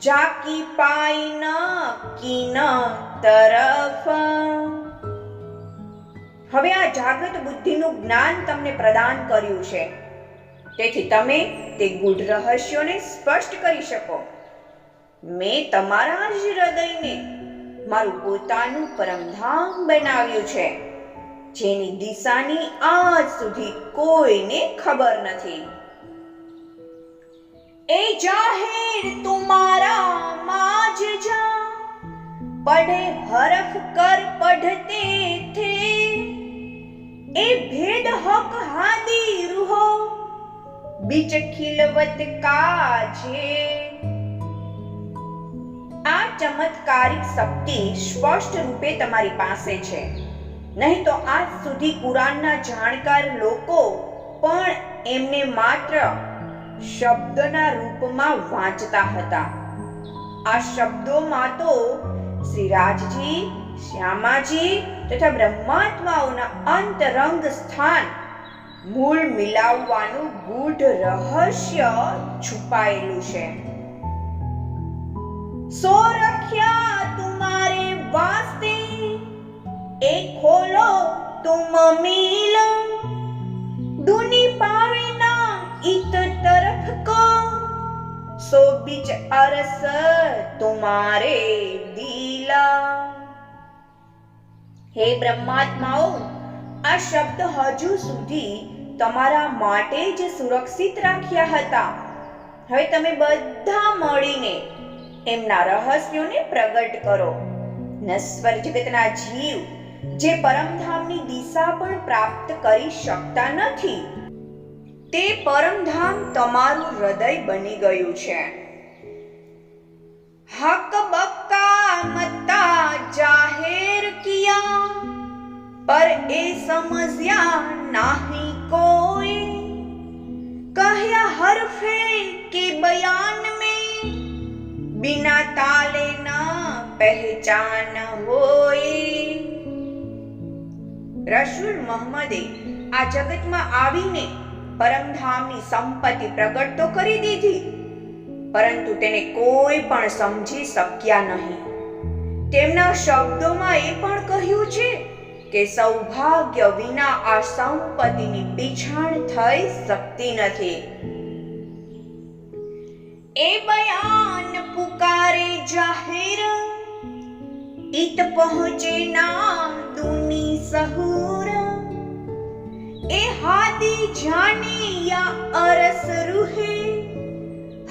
जाकी पाई न कीन तरफ. હવે આ જાગૃત બુદ્ધિનું જ્ઞાન તમને પ્રદાન કર્યું છે, તેથી તમે તે ગૂઢ રહસ્યોને સ્પષ્ટ કરી શકો. મેં તમારા જ હૃદયને મારું પોતાનું પરમધામ બનાવ્યું છે, જેની દિશાની આજ સુધી કોઈને ખબર નથી. એ જાહેર તુમારા માજ જા પઢે હરફ કર પઢતે થે એ ભેદ હક હાદી રૂહો બીચ ખિલવત કાજે. આ ચમત્કારિક શક્તિ સ્પષ્ટ રૂપે તમારી પાસે છે, નહીં તો આજ સુધી કુરાનના જાણકાર લોકો પણ એમને માત્ર શબ્દના રૂપમાં વાંચતા હતા. આ શબ્દોમાં તો શ્રી રાજજી, શ્યામાજી તથા બ્રહ્માત્માઓના અંતરંગ સ્થાન મૂળ મિલાવવાનું ગૂઢ રહસ્ય છુપાયેલું છે. सो रखिया तुम्हारे वास्ते ए खोलो तुम मील दुनी पावे ना इत तरफ को सो बीच अरस तुम्हारे दिला. हे બ્રહ્માત્માઓ, આ શબ્દ હજુ સુધી તમારા માટે જ સુરક્ષિત રાખ્યા હતા. હવે તમે બધા મળીને એમના રહસ્યોને પ્રગટ કરો. નશ્વર જગતના જીવ જે પરમધામની દિશા પણ પ્રાપ્ત કરી શકતા નથી, તે પરમધામ તમારું હૃદય બની ગયું છે. હક બક્કા મત્તા જાહેર કિયા પર એ સમજ્યા નહીં કોઈ કહ્યા હરફે કે બયાન में बिना ताले ना पहचान होए. રસૂલ મોહમ્મદે આ જગતમાં આવીને પરમધામની સંપત્તિ પ્રગટ તો કરી દીધી, પરંતુ તેને કોઈ પણ સમજી શક્યા નહીં. તેમના શબ્દોમાં એ પણ કહ્યું છે કે સૌભાગ્ય વિના આ સંપત્તિની પીછાણ થઈ શકતી નથી. ए बयान पुकारे जाहिर इत पहुंचे ना दूनी सहूर ए हादी जाने या अरस रूहे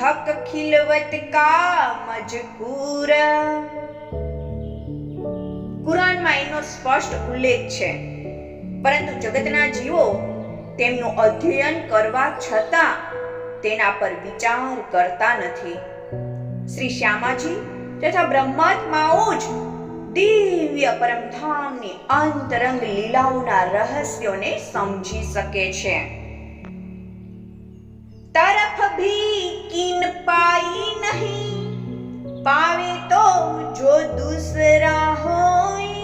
हक खिलवत का मजकूर. કુરાનમાં એનો સ્પષ્ટ ઉલ્લેખ છે, પરંતુ જગતના જીવો તેમનું અધ્યયન કરવા છતાં તેના પર વિચાર કરતા નથી. શ્રી શ્યામાજી તથા બ્રહ્માત્માઓ જ દિવ્ય પરમધામની અંતરંગ લીલાઓના રહસ્યોને સમજી શકે છે. તરફ ભી કિન પાઈ નહીં પાવે તો જો દૂસરા હોય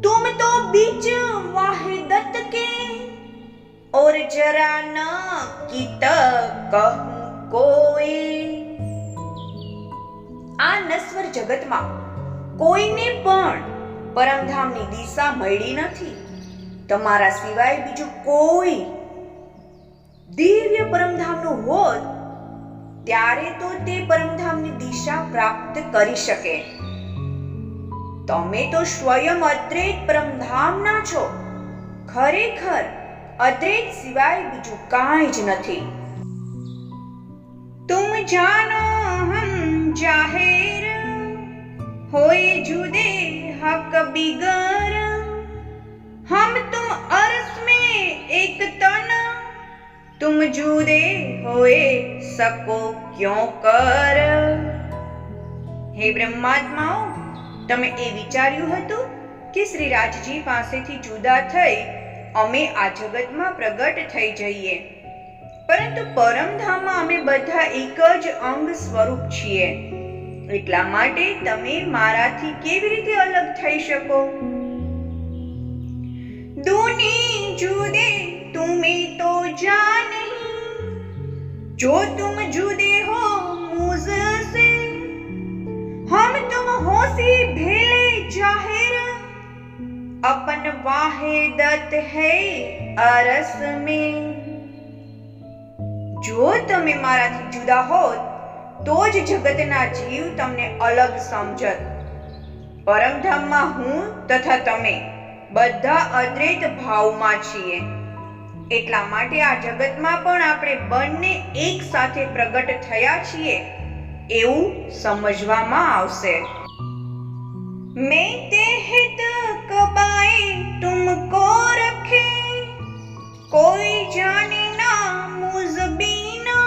तुम तो बीच वाहिदत के और जरा न कित कहूं कोई. આ નશ્વર જગતમાં કોઈને પણ પરમધામની દિશા મળી નથી. તમારા સિવાય બીજું કોઈ દિવ્ય પરમધામનું હોત ત્યારે તો તે પરમધામની દિશા પ્રાપ્ત કરી શકે. તમે તો સ્વયં અદ્વૈત પરમધામના છો. ખરેખર અદ્વૈત સિવાય બીજું કાંઈ જ નથી. તુમ જાનો હમ જાહેર હોએ જુદે હક बिगर हम तुम अरस में एक तन तुम जुदे होए सको क्यों कर. હે બ્રહ્માત્માઓ, તમે એ વિચાર્યું હતું કે શ્રી રાજજી પાસેથી જુદા થઈ અમે આ જગતમાં પ્રગટ થઈ જઈએ, પરંતુ પરમધામમાં અમે બધા એક જ અંગ સ્વરૂપ છીએ. એટલા માટે તમે મારાથી કેવી રીતે અલગ થઈ શકો? दूनी जुदे तुम्हें तो जान नहीं, जो तुम जुदे हो मुझसे हम तुम होसी भेले जाहिर अपन वाहिदत है अरस में. જો તમે મારાથી જુદા હોત તો જ જગતના જીવ તમને અલગ સમજત. પરમધામમાં હું તથા તમે બધા અદ્વૈત ભાવમાં છીએ. એટલા માટે આ જગતમાં પણ આપણે બંને એક સાથે પ્રગટ થયા છીએ એવું સમજવામાં આવશે. મેં તેહિત કબાએ તુમકો રખે કોઈ જાને ના મુઝ બીના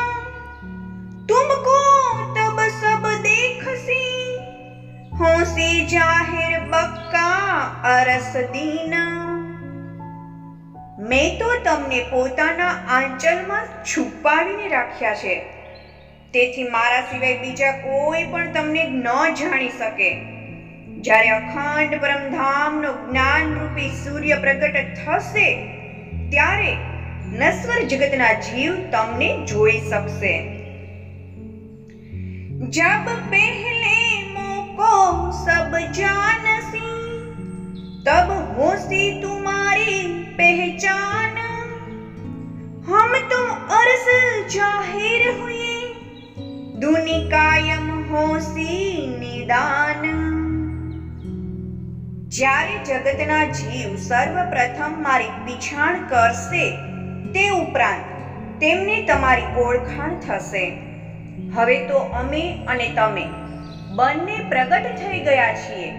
तुमको तब सब देखसी होसी जाहिर बक्का अरस दीना. મેં તો તમને પોતાના આંચલમાં છુપાવીને રાખ્યા છે, તેથી મારા સિવાય બીજા કોઈ પણ તમને ન જાણી શકે. જ્યારે અખંડ પરમધામનો જ્ઞાન રૂપી સૂર્ય પ્રગટ થશે ત્યારે નશ્વર જગતના જીવ તમને જોઈ શકશે. जब पहले मोको सब जानसी तब होसी तुम्हारी पहचान हम तुम अर्स जाहिर हुए दुनि कायम होसी निदान. જ્યારે જગતના જીવ સર્વપ્રથમ મારી પીછાણ કરશે તે ઉપરાંત તેમને તમારી ઓળખાણ થશે. હવે તો અમે અને તમે બંને પ્રગટ થઈ ગયા છીએ.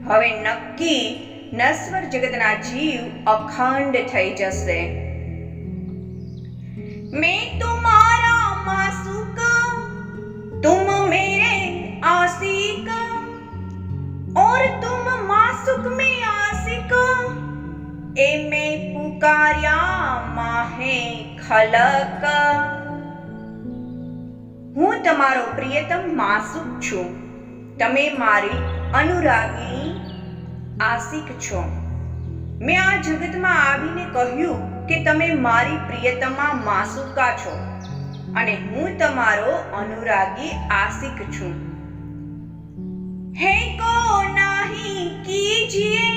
હવે નક્કી નશ્વર જગતના જીવ અખંડ થઈ જશે. મેં તુમ્હારા માસૂક तुम मेरे आशिक और तुम मासुक में आशिक ए मैं पुकार्या माहे खलक. હું તમારો પ્રિયતમ માસુક છું, તમે મારી અનુરાગી આશિક છો. મેં આ જગતમાં આવીને કહ્યું કે તમે મારી પ્રિયતમા માસુકા છો અને હું તમારો અનુરાગી આશિક છું. હે કો નાહી કીજીએ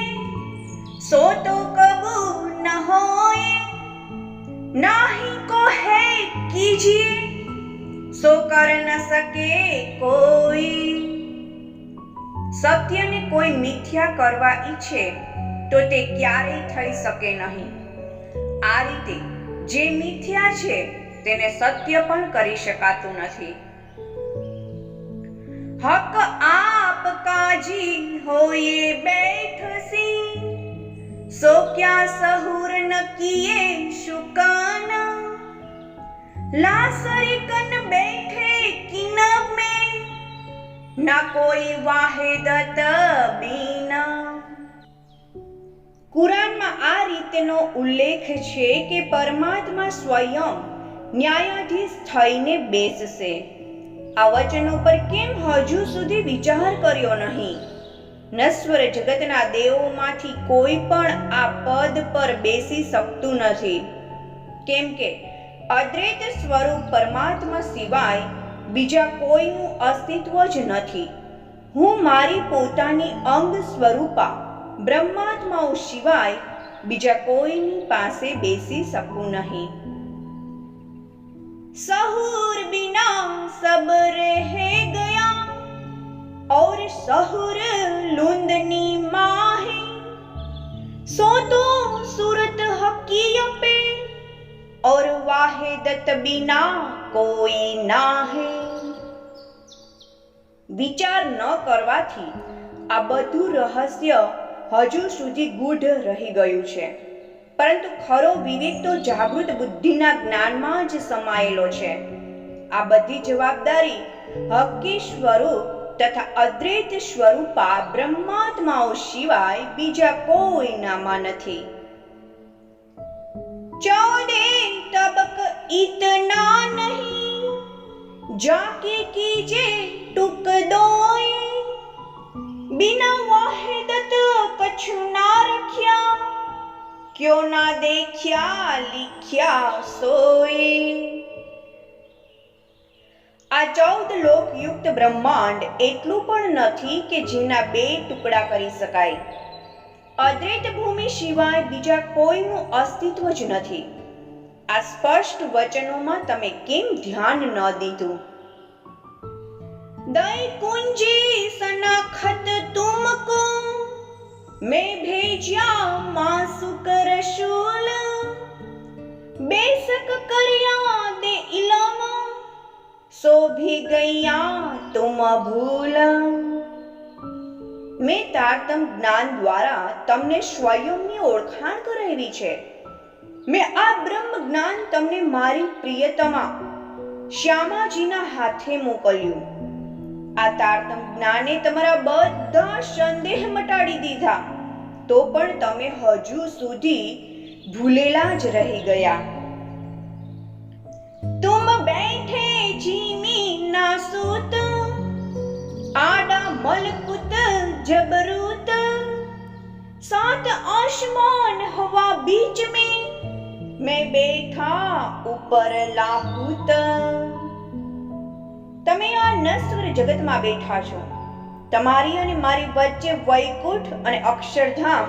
સો તો કબૂ ન હોએ, નાહી કો હે કીજીએ સો કર ન સકે કોઈ. સત્યને કોઈ મિથ્યા કરવા ઈચ્છે તો તે ક્યારેય થઈ શકે નહીં. આ રીતે જે મિથ્યા છે તેને સત્ય પણ કરી શકાતું નથી. હક આપ કાજી હોયે બેઠસી સો ક્યા સહુર ન કિયે શુકાના, લાસરિકન બેઠે કિનબ में ના કોઈ વાહિદત બીના. કુરાનમાં આ રીતનો ઉલ્લેખ છે કે પરમાત્મા સ્વયં ન્યાયાધીશ થઈને બેસશે. આ વચનો પર કેમ હજુ સુધી વિચાર કર્યો નહીં? નશ્વર જગતના દેવોમાંથી કોઈ પણ આ પદ પર બેસી શકતું નથી, કેમ કે અદ્વૈત સ્વરૂપ પરમાત્મા સિવાય બીજા કોઈનું અસ્તિત્વ જ નથી. હું મારી પોતાની અંગ સ્વરૂપા બ્રહ્માત્માઓ સિવાય બીજા કોઈની પાસે બેસી શકું નહીં. સહુર બિના સબ રહે ગયા और સહુર લુંદની सो तो सूरत हकीय पे और वाहिदत बिना कोई ना है. વિચાર ન કરવાથી આ બધું રહસ્ય હજુ સુધી ગૂઢ રહી ગયું છે, પરંતુ ખરો વિવેક તો જાગૃત બુદ્ધિના જ્ઞાનમાં જ સમાયેલો છે. આ બધી જવાબદારી હક્કી સ્વરૂપ તથા અદ્વૈત સ્વરૂપા બ્રહ્માત્માઓ સિવાય બીજા કોઈનામાં નથી. चौदे तबक इतना नहीं जाके कीजे टुक दोए बिना वाहिदत कछु ना रख्या क्यों ना देख्या लिख्या सोए. આ 14 લોકયુક્ત બ્રહ્માંડ એટલું પણ નથી કે જેના બે ટુકડા કરી શકાય. અદ્વૈત ભૂમિ સિવાય બીજા કોઈનું અસ્તિત્વ જ નથી. આ સ્પષ્ટ વચનોમાં તમે કેમ ધ્યાન ન દીધું? દઈ કુંજી સનખત તુમકો મેં ભેજ્યા માસુક રસૂલ બેસક કર્યા દે ઇલમ સો ભી ગયા તુમ ભૂલ. મેં તારતમ જ્ઞાન દ્વારા તમને સ્વયંની ઓળખાણ કરાવી છે. મેં આ બ્રહ્મ જ્ઞાન તમને મારી પ્રિયતમા શ્યામાજીના હાથે મોકલ્યું. આ તારતમ જ્ઞાને તમારા બધા સંદેહ મટાડી દીધા, તો પણ તમે હજુ સુધી ભૂલેલા જ રહી ગયા. તુમ બેઠે જીમી નાસૂત आडा मलकुत जबरूत सात आसमान हवा बीच में मैं बैठा ऊपर लाहूत. તમે આ નશ્વર જગતમાં બેઠા છો. તમારી અને મારી વચ્ચે વૈકુંઠ અને અક્ષરધામ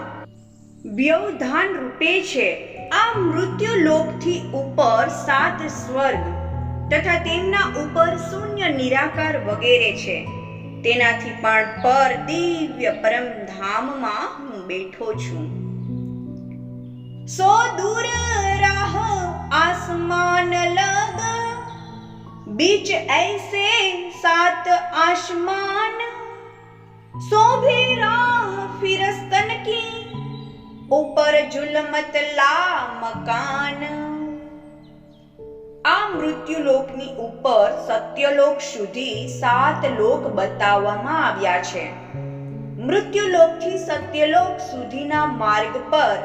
વ્યવધાન રૂપે છે. આ મૃત્યુ લોકથી ઉપર 7 સ્વર્ગ તથા તેમના ઉપર શૂન્ય નિરાકાર વગેરે છે. તેનાથી પણ પર દિવ્ય પરમ ધામમાં હું બેઠો છું. સો દૂર રાહ આસમાન લગ बीच ऐसे 7 आसमान सो भी राह फिरस्तन की ऊपर जुलमत ला मकान. આ મૃત્યુલોકની ઉપર સત્યલોક સુધી 7 લોક બતાવવામાં આવ્યા છે. મૃત્યુલોકથી સત્યલોક સુધીના માર્ગ પર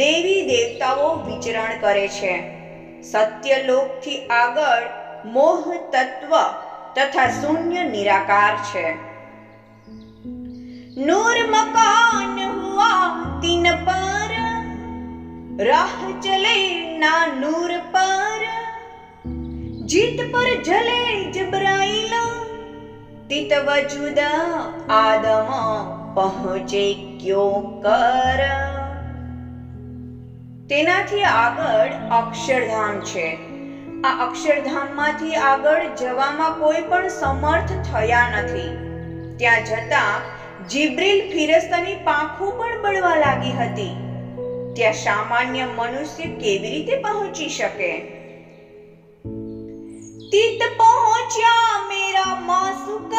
દેવી દેવતાઓ વિચરણ કરે છે. સત્યલોકથી આગળ મોહ તત્વ તથા શૂન્ય નિરાકાર છે. નૂર મકાન હુઆ તીન પર રાહ ચલે ના નૂર પર जीत पर जले जबराइल तित वजूद आदम पहुंचे क्यों कर. તેનાથી આગળ અક્ષરધામ છે. આ અક્ષરધામમાંથી આગળ જવામાં કોઈ પણ સમર્થ થયા નથી. ત્યાં જતા જીબ્રીલ ફિરસ્તાની પાંખો પણ બળવા લાગી હતી. ત્યાં સામાન્ય મનુષ્ય કેવી રીતે પહોંચી શકે? तित पहुंचा मेरा मासुक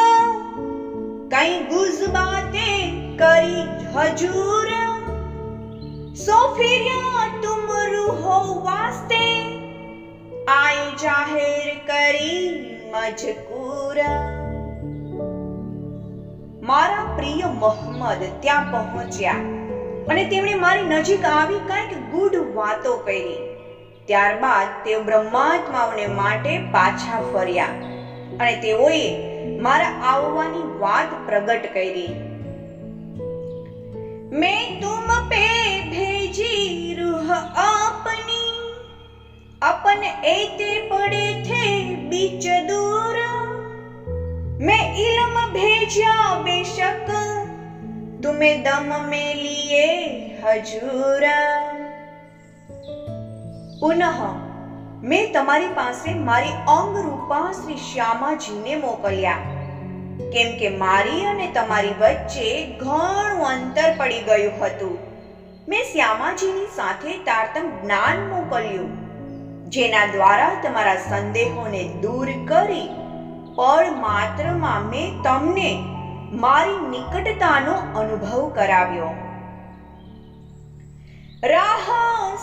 कई गुज बाते करी हजूर सो फिरिया तुम रूहो वास्ते आए जाहिर કરી મજકૂર. મારા પ્રિય મોહમ્મદ ત્યાં પહોંચ્યા અને તેમણે મારી નજીક આવી કંઈક ગૂઢ વાતો કરી. ત્યારબાદ તેઓ બ્રહ્માત્માઓને માટે પાછા ફર્યા અને તેઓએ મારા આવવાની વાત પ્રગટ કરી. મેં તુમ પે ભેજી રૂહ આપની अपन एते पड़े थे बीच दूर मैं इल्म भेजा बेशक तुम्हें दम में लिए हजूर. પુનઃ મેં તમારી પાસે મારી અંગ રૂપા શ્રી શ્યામાજીને મોકલ્યા, કેમ કે મારી અને તમારી વચ્ચે ઘણું અંતર પડી ગયું હતું. મેં શ્યામાજીની સાથે તારતમ જ્ઞાન મોકલ્યું, જેના દ્વારા તમારા સંદેહોને દૂર કરી પળ માત્રમાં મેં તમને મારી નિકટતાનો અનુભવ કરાવ્યો. રાહ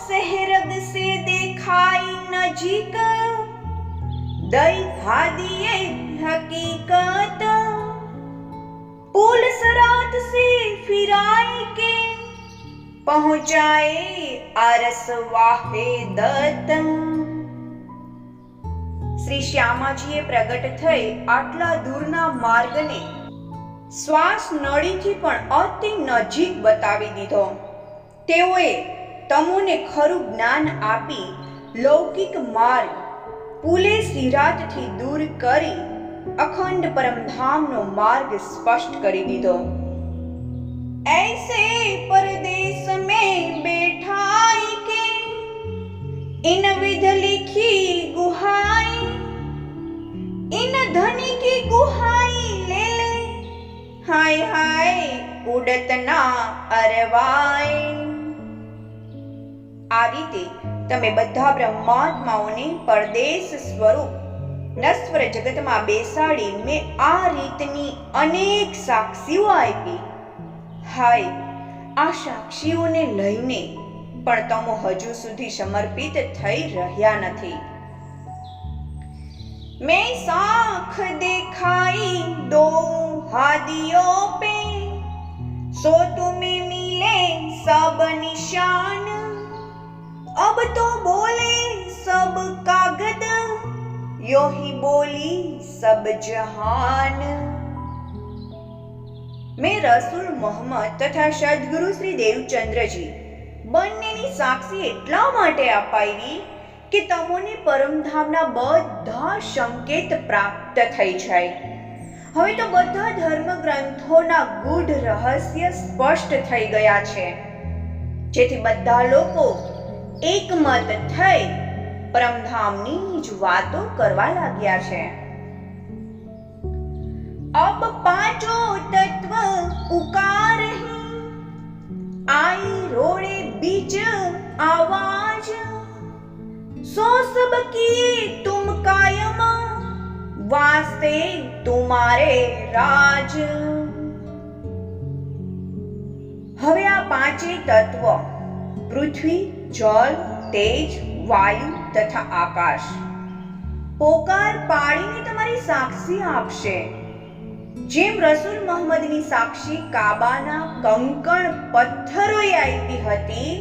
સહેરગ સે દેખાઈ નજીક, દઈ હાદીએ હકીકત, પુલ સરાત સે ફિરાય કે પહોંચાએ અરસ વાહિદત. શ્રી શ્યામાજીએ પ્રગટ થઈ આટલા દૂરના માર્ગને શ્વાસ નળીથી પણ અતિ નજીક બતાવી દીધો. તેઓએ તમોને ખરું જ્ઞાન આપી લૌકિક માર્ગ પુલે સિરાતથી દૂર કરી અખંડ પરમધામનો માર્ગ સ્પષ્ટ કરી દીધો. ऐसे परदेश में बैठाई के इन विध लिखी गुहाई, इन धनी की गुहाई ले ले, हाय हाय उड़त ना अरवाई. આ રીતે તમે બધા બ્રહ્માત્માઓને પરદેશ સ્વરૂપ નશ્વર જગતમાં બેસાડી મેં આ રીતની અનેક સાક્ષીઓ આપી. હાય, આ સાક્ષીઓને લઈને પણ તમો હજુ સુધી સમર્પિત થઈ રહ્યા નથી. મેં સાખ દેખાઈ દો હાદિયો પે, સો તુમે મિલે સબ નિશાન, અબ તો બોલે સબ કાગદ, યો હી બોલી સબ જહાન. મેં રસૂલ મોહમ્મદ તથા સદગુરુ શ્રી દેવચંદ્રજી બંનેની સાક્ષી એટલા માટે અપાવી કે તમોને પરમધામના બધા સંકેત પ્રાપ્ત થઈ જાય. હવે તો બધા ધર્મ ગ્રંથોના ગૂઢ રહસ્ય સ્પષ્ટ થઈ ગયા છે, જેથી બધા લોકો એકમત થઈ પરમધામની જ વાતો કરવા લાગ્યા છે. अब पांचों तत्व पुकार हैं, आई रोड़े बीच आवाज, सो सब किए तुम कायम, वास्ते तुम्हारे राज. હવે આ પાંચેય તત્વ પૃથ્વી, જળ, તેજ, વાયુ તથા આકાશ પોકાર પાડીને તમારી સાક્ષી આપશે. જેમ રસૂલ મોહમ્મદની સાક્ષી કાબાના કંકણ પથ્થરોએ આપી હતી,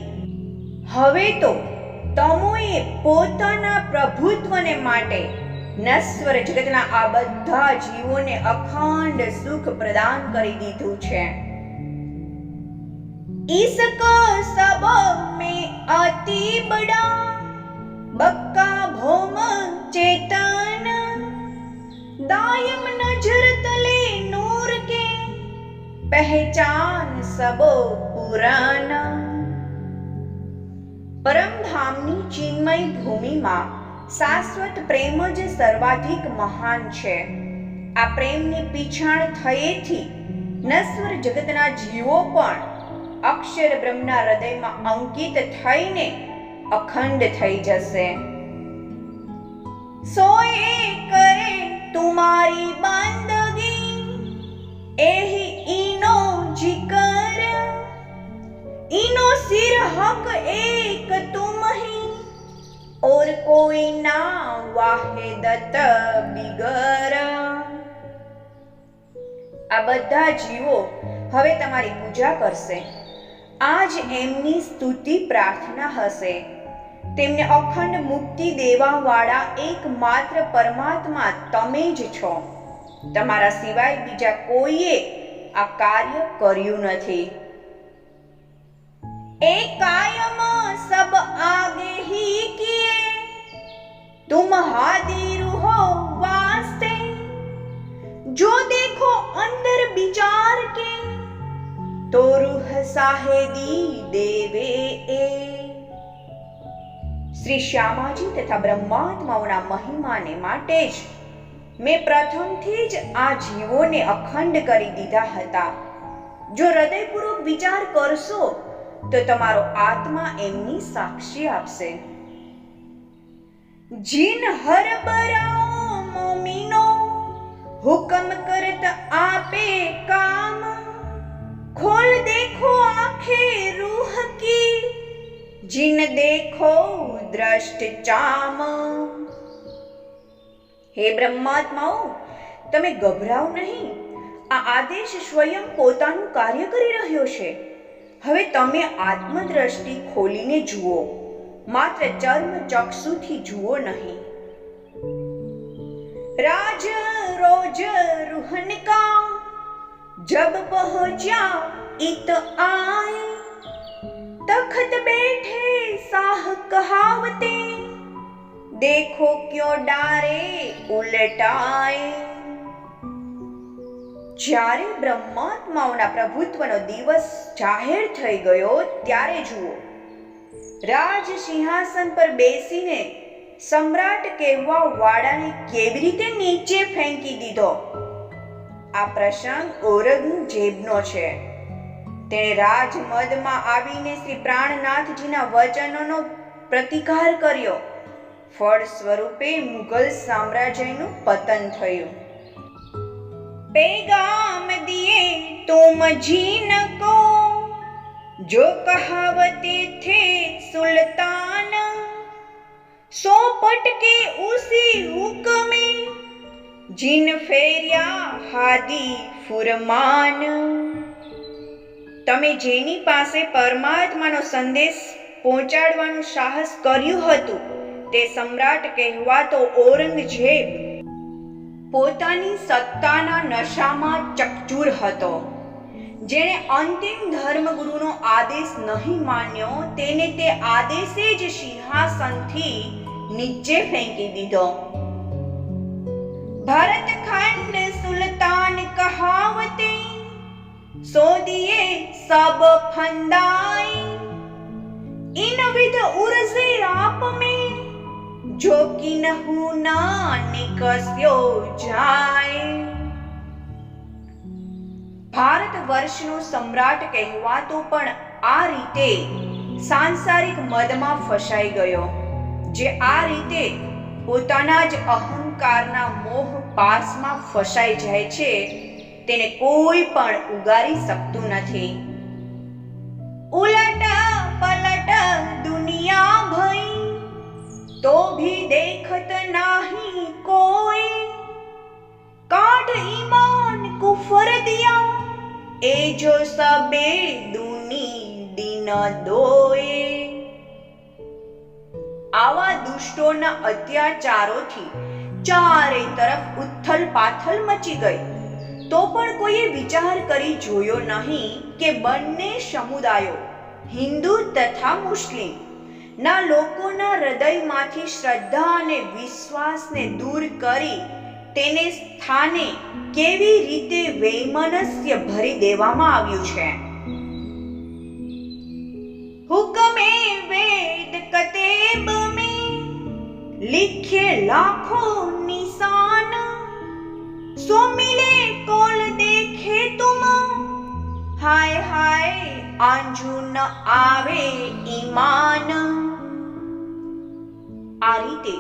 હવે તો તમોએ પોતાના પ્રભુત્વને માટે નશ્વર જગતના આ બધા જીવોને અખંડ સુખ પ્રદાન કરી દીધું છે. इसका सब में अति बड़ा बक्का भौम चेतन, दायम नजर तले नूर के पहचान सबो पुराना. પરમધામની ચિન્મય ભૂમિમાં શાશ્વત પ્રેમ જ સર્વાધિક મહાન છે. આ પ્રેમની પીછાણ થયેથી નશ્વર જગતના જીવો પણ અક્ષર બ્રહ્મના હૃદયમાં અંકિત થઈને અખંડ થઈ જશે. સોએ કરે તુમારી બંદગી, એહી ઈનો જિકર, ઈનો સિર હક એક તુમ હી, और कोई ना वाहिदत बिगर. આ બધા જીવો હવે તમારી પૂજા કરશે. આજ એમની સ્તુતિ પ્રાર્થના હશે. તેમને અખંડ મુક્તિ દેવાવાળા એકમાત્ર પરમાત્મા તમે જ છો. તમારા સિવાય બીજા કોઈએ આ કાર્ય કર્યું નથી. એક કાયમ સબ આગે હી કિએ, तुम हादिर हो वास्ते, जो देखो अंदर विचार के, तो रूह साहेदी देवे ए. શ્રી શ્યામાજી તથા બ્રહ્માત્માઓના મહિમાને માટે જ મેં પ્રથમથી જ આ જીવોને અખંડ કરી દીધા હતા. જો હૃદયપૂર્વક વિચાર કરશો તો તમારો આત્મા એમની સાક્ષી આપશે. જીન હર બરાઓ મોમીનો હુકમ કરત આપે કામ, ખોલ દેખો આંખે રૂહ કી, જીન દેખો દ્રષ્ટ ચામ. હે બ્રહ્માત્માઓ, તમે ગભરાઓ નહીં. આ આદેશ સ્વયં પોતાનું કાર્ય કરી રહ્યો છે. હવે તમે આત્મદ્રષ્ટિ ખોલીને જુઓ, માત્ર ચર્મ ચક્ષુથી જુઓ નહીં. રાજ રોજ રૂહન કા જબ પહોંચ્યા इत आए, तखत बैठे साह कहावते, देखो क्यों डारे उलटाए. જ્યારે બ્રહ્માત્માઓના પ્રભુત્વનો દિવસ જાહેર થઈ ગયો ત્યારે જુઓ, રાજ સિંહાસન પર બેસીને સમ્રાટ કહેવા વાળાને કેવી રીતે નીચે ફેંકી દીધો. આ પ્રસંગ ઔરંગઝેબનો છે. તેણે રાજમદમાં આવીને શ્રી પ્રાણનાથજીના વચનોનો પ્રતિકાર કર્યો. ફળ સ્વરૂપે મુઘલ સામ્રાજ્યનું પતન થયું. पैगाम दिए तुम जीन को, जो कहावते थे सुल्तान, सो पटके उसी हुक्मे, जिन फेरिया हादी फुरमान. તમે જેની પાસે પરમાત્માનો સંદેશ પહોંચાડવાનું સાહસ કર્યું હતું તે સમ્રાટ કહેવાતો ઔરંગઝેબ પોતાની સત્તાના નશામાં ચકચૂર હતો. જેણે અંતિમ ધર્મગુરુનો આદેશ નહીં માન્યો તેને તે આદેશે જ સિંહાસનથી નીચે ફેંકી દીધો. ભારત ખંડ સુલતાન કહાવતે, सो दिए सब फंदाई, इन विध उर्जे आप में, जो किन्हु ना निकस्यो जाए. ભારત વર્ષનો સમ્રાટ કહેવાતો પણ આ રીતે સાંસારિક મદમાં ફસાઈ ગયો, જે આ રીતે પોતાના જ અહંકારના મોહ પાસમાં ફસાઈ જાય છે તેને કોઈ પણ ઉગારી શકતું નથી. ઉલટ પલટ દુનિયા ભઈ, तो भी देखत नाही कोई, काट ईमान कुफर दिया, ए जो सबे दूनी दिन दोए. આવા દુષ્ટોના અત્યાચારોથી ચારે તરફ ઉથલ પાથલ મચી ગઈ. તો પણ કોઈએ વિચાર કરી જોયો નહીં કે બંને સમુદાયો હિન્દુ તથા મુસ્લિમ ના લોકોના હૃદયમાંથી શ્રદ્ધા અને વિશ્વાસને દૂર કરી તેને સ્થાને કેવી રીતે વૈમનસ્ય ભરી દેવામાં આવ્યું છે. હુકમે વેદ કતેબ મે लिखे लाखों निशान, सो मिले कोल देखे तुम, हाय हाय आंजू न आवे ईमान. આ રીતે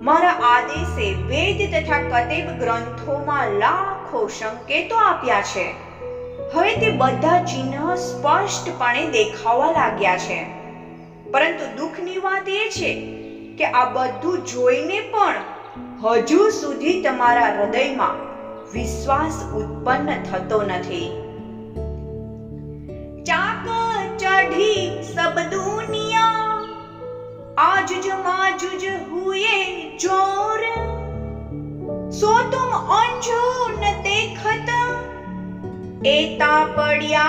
મારા આદેશે વેદ તથા કતેબ ગ્રંથોમાં લાખો સંકેતો આપ્યા છે. હવે તે બધા ચિહ્ન સ્પષ્ટપણે દેખાવા લાગ્યા છે. પરંતુ દુઃખની વાત એ છે કે આ બધું જોઈને પણ હજુ સુધી તમારા હૃદયમાં વિશ્વાસ ઉત્પન્ન થતો નથી. ચાક ચઢી સબ દુનિયા, आजुज माजुज हुए जोर, सो तुम अंजो न देखत, एता पड़िया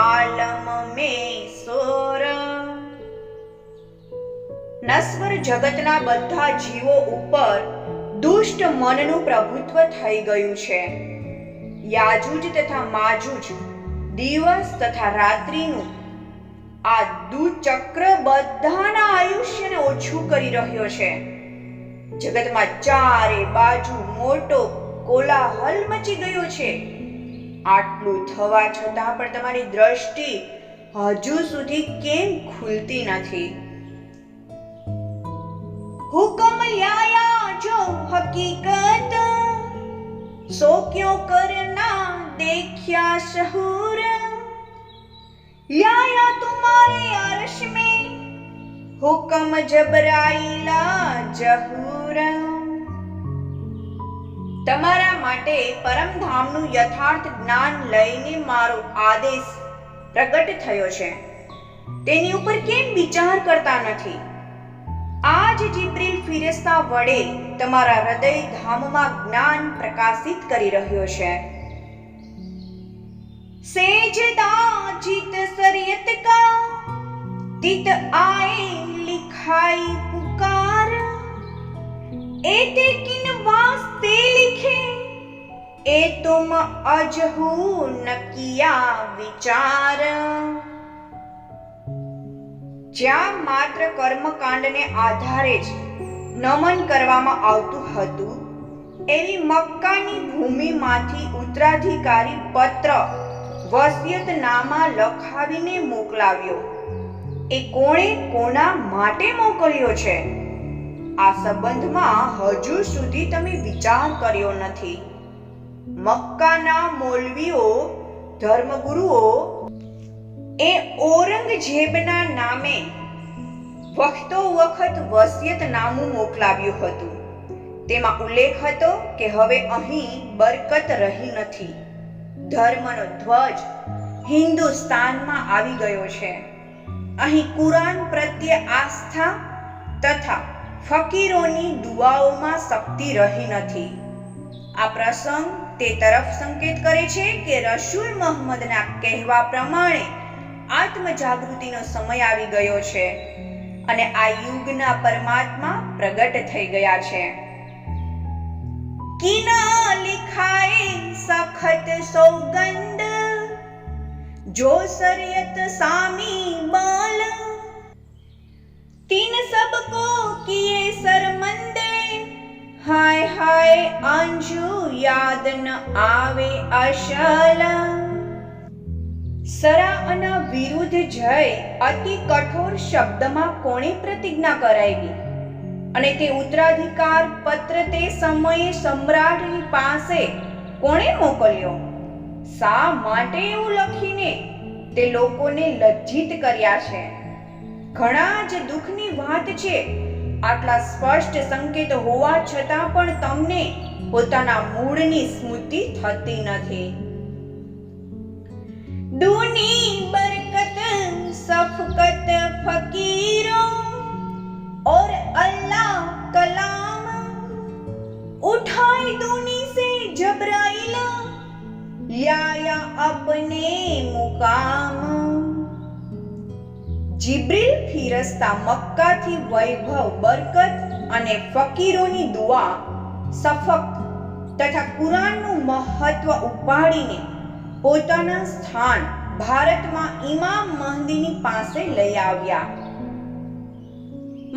आलम में सोर. નશ્વર જગતના બધા જીવો ઉપર દુષ્ટ મનનું પ્રભુત્વ થઈ ગયું છે. યાજુજ તથા માજુજ દિવસ તથા રાત્રિનું આ દુચક્ર બધાના આયુષ્યને ઓછું કરી રહ્યો છે. જગતમાં ચારે બાજુ મોટો કોલાહલ મચી ગયો છે. આટલું થવા છતાં પણ તમારી દ્રષ્ટિ હજુ સુધી કેમ ખુલતી નથી? હુકમ લાયા જો હકીકત, સો ક્યો કરના દેખ્યા શહૂર, લાયા તુમારે અરશ में હુકમ જબરાઈલા જહૂર. તમારા માટે પરમધામનું યથાર્થ જ્ઞાન લઈને મારો આદેશ પ્રગટ થયો છે, તેની ઉપર કેમ વિચાર કરતા નથી? આજ જિબ્રીલ ફિરિશ્તા વડે તમારા હૃદય ધામમાં જ્ઞાન પ્રકાશિત કરી રહ્યો છે. સેજદા જીત શરીયત કા तित आए लिखाई पुकार, एते किन वास्ते लिखे, ए तुम अजहू न किया विचार. જ્યાં માત્ર કર્મકાંડને આધારે જ નમન કરવામાં આવતું હતું, એવી મક્કાની ભૂમિમાંથી ઉત્તરાધિકારી પત્ર વસિયતનામા લખાવીને મોકલાવ્યો. એ કોણે કોના માટે મોકલ્યો છે? આ સંબંધમાં હજુ સુધી તમે વિચાર કર્યો નથી. મક્કાના મૌલવીઓ, ધર્મગુરુઓ એ ઔરંગઝેબના નામે વખતો વખત વસિયતનામું મોકલાવ્યું હતું. તેમાં ઉલ્લેખ હતો કે હવે અહીં બરકત રહી નથી. ધર્મનો ધ્વજ હિન્દુસ્તાનમાં આવી ગયો છે. અહીં કુરાન પ્રત્યે આસ્થા તથા ફકીરોની દુઆઓમાં શક્તિ રહી નથી. આ પ્રસંગ તે તરફ સંકેત કરે છે કે રસૂલ મુહમ્મદના કહેવા પ્રમાણે આત્મજાગૃતિનો સમય આવી ગયો છે અને આ યુગના પરમાત્મા પ્રગટ થઈ ગયા છે. કિના લિખાએ સખત સોગંદ, जो शरीयत सामी बाल, तीन सबको किए शर्मंदे, हाय हाय अंजू याद न आवे अशल. સરાહના વિરુદ્ધ જય અતિ કઠોર શબ્દમાં કોણે પ્રતિજ્ઞા કરાવી અને તે ઉત્તરાધિકાર પત્ર તે સમયે સમ્રાટની પાસે કોણે મોકલ્યો? શા માટે એવું લખીને તે લોકોને લજ્જિત કર્યા છે? ઘણા જ દુઃખની વાત છે. આટલા સ્પષ્ટ સંકેત હોવા છતાં પણ તમને પોતાના મૂળની સ્મૃતિ થતી નથી. દૂની બરકત સફકત ફકીરો और अल्लाह कलाम, उठाई दूनी से जबराइल, लाया अपने मुकाम. જિબ્રીલ ફિરસ્તા મક્કાથી વૈભવ, બરકત અને ફકીરોની દુઆ, સફક તથા કુરાનનું મહત્વ ઉપાડીને પોતાના સ્થાન ભારતમાં ઇમામ મહદીની પાસે લઈ આવ્યા.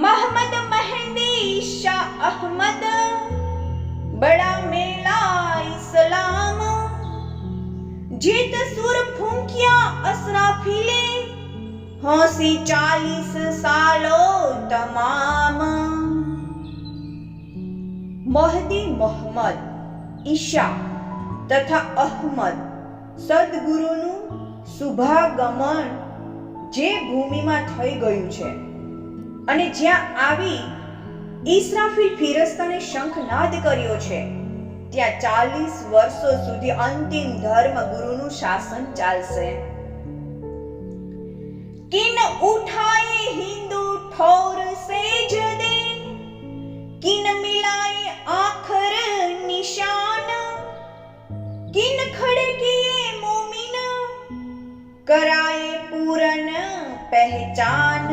મોહમ્મદ મહેંદી શાહ અહમદ બડા મેલા ઇસ્લામ, જીત સુર ફૂંક્યા અસરાફીલે, હોસી 40 સાલો તમામ. મહદી મોહમ્મદ, ઈશા તથા અહમદ સદગુરુનું શુભાગમન જે ભૂમિમાં થઈ ગયું છે અને જ્યાં આવી ઇસરાફીલ ફિરસ્તાને શંખનાદ કર્યો છે, ત્યાં 40 વર્ષો સુધી અંતિમ ધર્મ ગુરુનું શાસન ચાલશે. કિન ઉઠાએ હિન્દુ ઠોર સેજદે, કિન મિલાએ આખર નિશાન, કિન ખડે કિએ મોમિન, કરાએ પૂરન પહેચાન.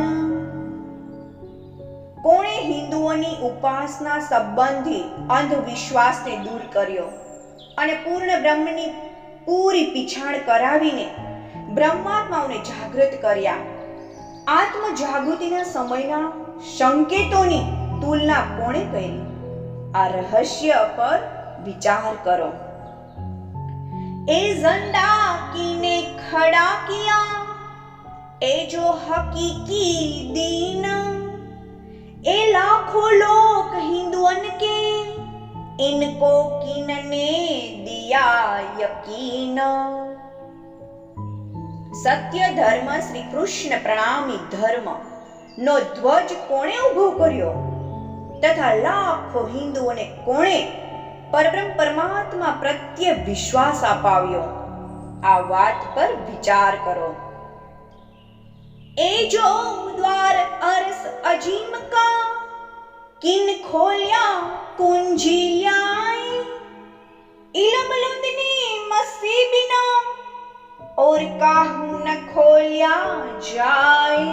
કોણે હિન્દુઓની ઉપાસના સંબંધી અંધવિશ્વાસને દૂર કર્યો અને પૂર્ણ બ્રહ્મની પૂરી પીછાણ કરાવીને બ્રહ્માત્માઓને જાગૃત કર્યા. આત્મ જાગૃતિના સમયના સંકેતોની તુલના કોણે કરી? આ રહસ્ય પર વિચાર કરો. એ ઝંડા કીને ખડા કિયા, ए जो हकीकी दीन, ए लाखों लोग हिंदुअन के, इनको किनने दिया यकीन। સત્ય ધર્મ શ્રી કૃષ્ણ પ્રણામી ધર્મ નો ધ્વજ કોણે ઊભો કર્યો તથા લાખો હિન્દુઓને કોણે પરબ્રહ્મ પરમાત્મા પ્રત્યે વિશ્વાસ અપાવ્યો? આ વાત પર વિચાર કરો। એ જો દ્વાર અરસ અજીમ કા, કિન ખોલ્યા કુંજી લ્યાય, ઇલમ લુંદની મસ્સી બિના, और काहू न खोल्या जाए।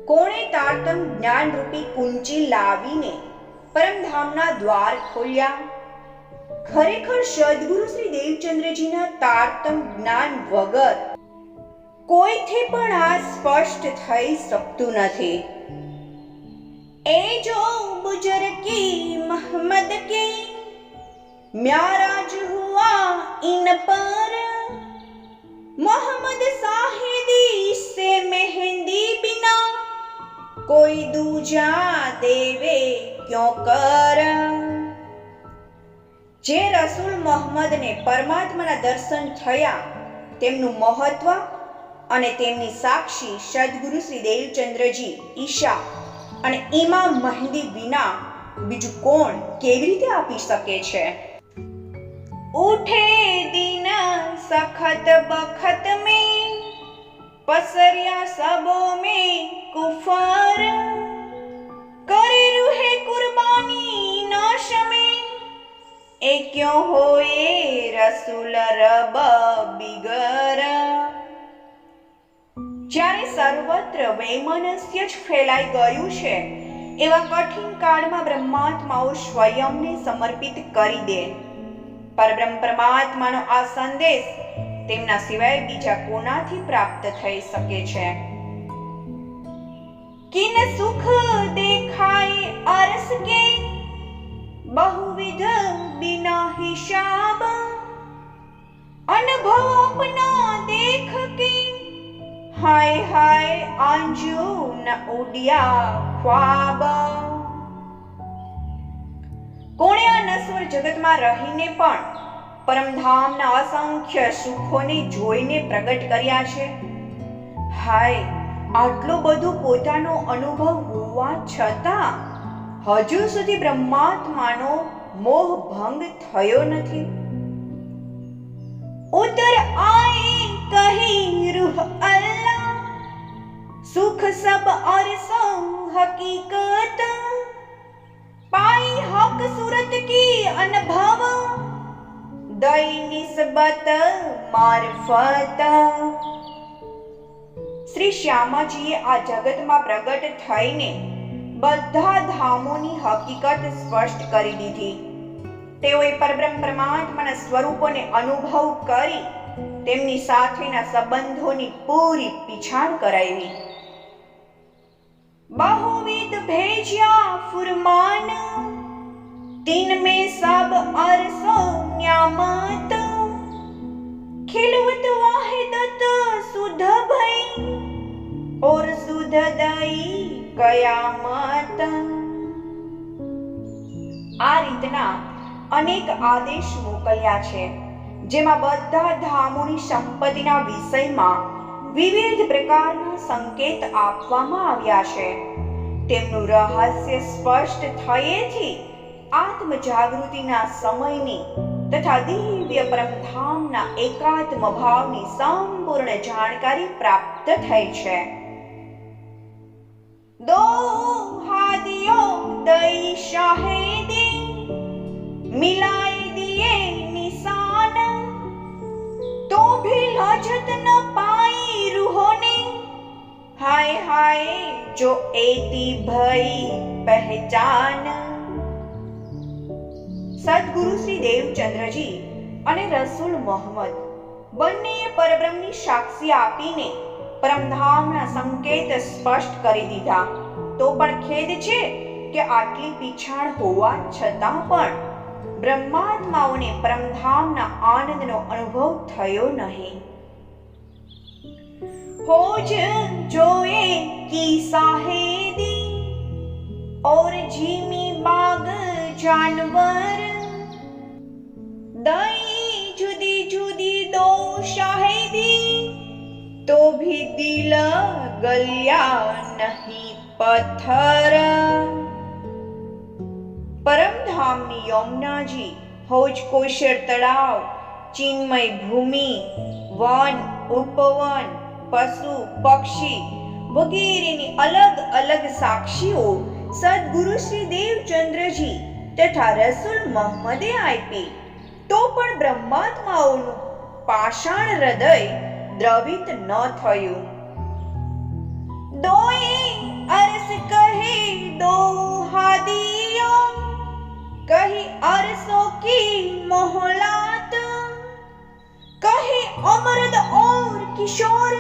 કોણે તારતમ જ્ઞાન રૂપી કુંજી લાવીને પરમધામના દ્વાર ખોલ્યા? ખરેખર સદગુરુ શ્રી દેવચંદ્રજીના તારતમ જ્ઞાન વગર કોઈથી પણ આ સ્પષ્ટ થઈ શકતું નથી। એ જો બુજરકી મહમદ કે, म्याराज हुआ इन पर, मोहम्मद साहिदी से मेहंदी बिना, कोई दूजा देवे क्यों कर। જે રસૂલ મોહમ્મદને પરમાત્માના દર્શન થયા તેમનું મહત્વ અને તેમની સાક્ષી સદગુરુ શ્રી દેવચંદ્રજી, ઈશા અને ઇમામ મહેંદી વિના બીજું કોણ કેવી રીતે આપી શકે છે? उठे दिन सखत बखत में, पसरिया सबो में कुफर, करे रूहे कुर्बानी नाश में, ए क्यों होए रसूल रब बिगर। જ્યારે સર્વત્ર વૈમનસ્ય જ ફેલાઈ ગયું છે એવા કઠિન કાળમાં બ્રહ્માત્માઓ સ્વયંને સમર્પિત કરી દે। પરબ્રહ્મ પરમાત્માનો આ સંદેશ તેમના સિવાય બીજા કોનાથી પ્રાપ્ત થઈ શકે છે? કિન સુખ દેખાય અરસ કે, બહુવિધ બિના હિસાબ, અનુભવ અપના દેખ કે, હાય હાય આંજુ ન ઉડ્યા ખ્વાબ। કોણે આ નશ્વર જગતમાં રહીને પણ પરમધામના અસંખ્ય સુખોને જોઈને પ્રગટ કર્યા છે? હાય, આટલો બધો પોતાનો અનુભવ હોવા છતાં હજુ સુધી બ્રહ્માત્માનો મોહ ભંગ થયો નથી। ઉતર આએ કહી રૂહ અલ્લાહ, સુખ સબ और सो हकीकत, पाई हक सूरत की अनुभव, दई निस्बत मार्फत। શ્રી શ્યામાજીએ આ જગતમાં પ્રગટ થઈને બધા ધામોની હકીકત સ્પષ્ટ કરી દીધી। તેઓએ પરબ્રહ્મ પરમાત્માના સ્વરૂપોને અનુભવ કરી તેમની સાથેના સંબંધોની પૂરી પીછાણ કરાવી। बहुविध भेजिया फुरमान, तीन में सब अरसो न्यामत, खिलवत वाहिदत सुध भई, और सुध दई कयामत। આ રીતના અનેક આદેશ મોકલ્યા છે જેમાં બધા ધામોની સંપત્તિના વિષયમાં વિવિધ પ્રકારના સંકેત આપવામાં આવ્યા છે। તેમનું રહસ્ય સ્પષ્ટ થયેથી આત્મ જાગૃતિના સમયની તથા દિવ્ય પરમધામના એકાત્મ ભાવની સંપૂર્ણ જાણકારી પ્રાપ્ત થઈ છે। દો હાદિયો દઈ શાહેદી, મિલાઈ દિયે નિશાન, તો ભી લજત ન પાઈ રૂહોને, हाय हाय जो एती भई पहचान। સદગુરુ શ્રી દેવચંદ્રજી અને રસૂલ મોહમ્મદ બંનેએ પરબ્રહ્મની સાક્ષી આપીને પરમધામના સંકેત સ્પષ્ટ કરી દીધા। તો પણ ખેદ છે કે આટલી પીછાણ હોવા છતાં પણ બ્રહ્માત્માઓને પરમધામના આનંદનો અનુભવ થયો નહીં। खोज जोए की साहेदी और झीमी बाग जानवर दई जुदी जुदी दो शाहिदी तो भी दिल गलिया नहीं पत्थर। परमधामनी यमुनाजी हौज कोशर तળાવ चिन्मय भूमि वन उपवन पशु पक्षी वगैरेની અલગ અલગ સાક્ષીઓ સદગુરુ શ્રી દેવચંદ્રજી તથા રસૂલ મોહમ્મદે આપી તો પણ બ્રહ્માત્માઓનું પાષાણ હૃદય દ્રવિત ન થયું। દોએ અરસ કહે દો હાદિયો कही अरसों की मोहलात कहे अमरद और किशोर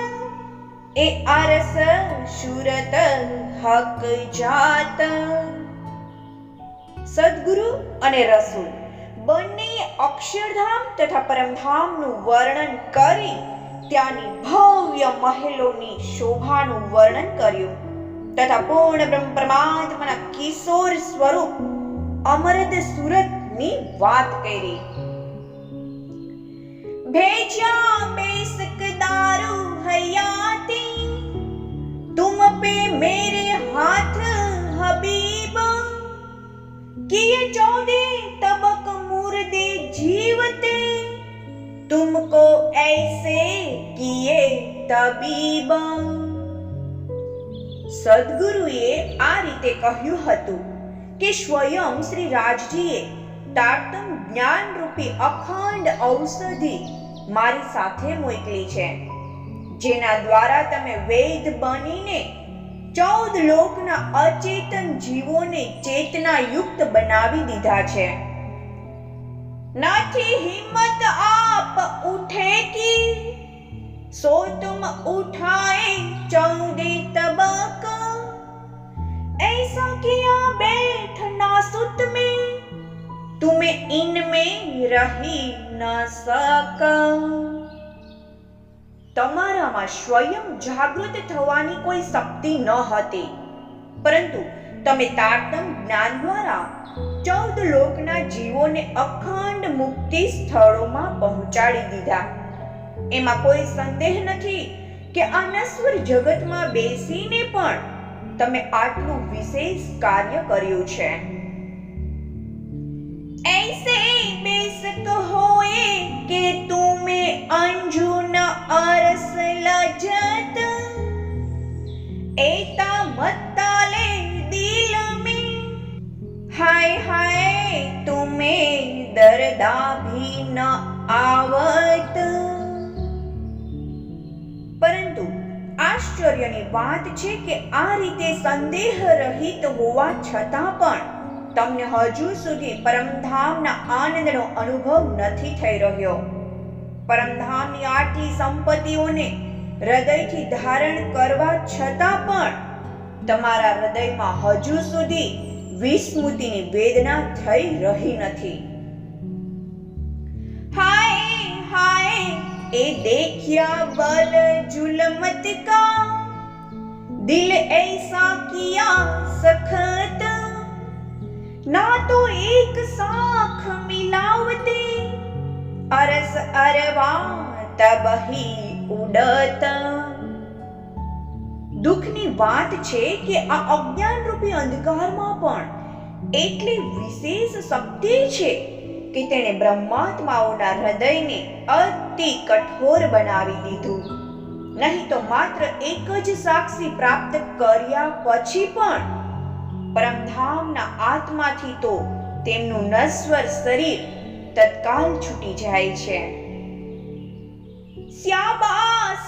ए अरस सूरत हक जात। सदगुरु अने रसूल બંને અક્ષરધામ તથા પરમધામનું વર્ણન કરી ત્યાંની ભવ્ય મહેલોની શોભાનું વર્ણન કર્યું તથા પૂર્ણ બ્રહ્મ પરમાત્માના કિશોર સ્વરૂપ अमरद सूरत नी बात करी। भेजा बेसक दारू हयाती तुम पे मेरे हाथ हबीब किए 14 तबक मुर्दे जीवते तुमको ऐसे किए तबीब। सदगुरुए आ रीते કહ્યું હતું કે સ્વયં શ્રી રાજજીએ તારતમ જ્ઞાન રૂપી અખંડ ઔષધિ મારી સાથે મોકલી છે જેના દ્વારા તમે વેદ બનીને 14 લોકના અચેતન જીવોને ચેતના યુક્ત બનાવી દીધા છે। નાથી હિંમત આપ ઉઠે કી सो तुम उठाए 14 तबक ऐसा किया बैठना सुत में तुम्हें इनमें रही न सका। તમારામાં સ્વયં જાગૃત થવાની કોઈ શક્તિ ન હતી પરંતુ તમે તારતમ જ્ઞાન દ્વારા 14 લોકના જીવોને અખંડ મુક્તિ સ્થળોમાં પહોંચાડી દીધા। એમાં કોઈ સંદેહ નથી કે આ નશ્વર જગતમાં બેસીને પણ તમે આટલું વિશેષ કાર્ય કર્યું છે। ऐसे बेसक होए के तुम्हें अंजुन अरस लजत एता मत्ताले दिल में हाय हाय तुम्हें दर्दा भी न आवत। પરંતુ આશ્ચર્યની વાત છે કે આ રીતે સંદેહ રહિત હોવા છતાં પણ તમને હજુ સુધી પરમધામના આનંદનો અનુભવ નથી થઈ રહ્યો। પરમધામની આટલી સંપત્તિઓને હૃદયથી ધારણ કરવા છતાં પણ તમારા હૃદયમાં હજુ સુધી વિસ્મૃતિની વેદના થઈ રહી નથી। હાય હાય ए देखिया बल जुलमत का दिल ऐसा किया सखत ना तो एक साख मिलावते अरस अरवा तब ही उड़त। दुखनी बात छे कि आ अज्ञान रूपी अंधकारमां पण એટલી વિશેષ શક્તિ છે કે તેણે બ્રહ્માત્માઓના હૃદયને અતિ કઠોર બનાવી દીધું। નહીં તો માત્ર એક જ સાક્ષી પ્રાપ્ત કર્યા પછી પણ પરમધામના આત્માથી તો તેમનું નશ્વર શરીર તત્કાલ છૂટી જાય છે। સ્યાબાસ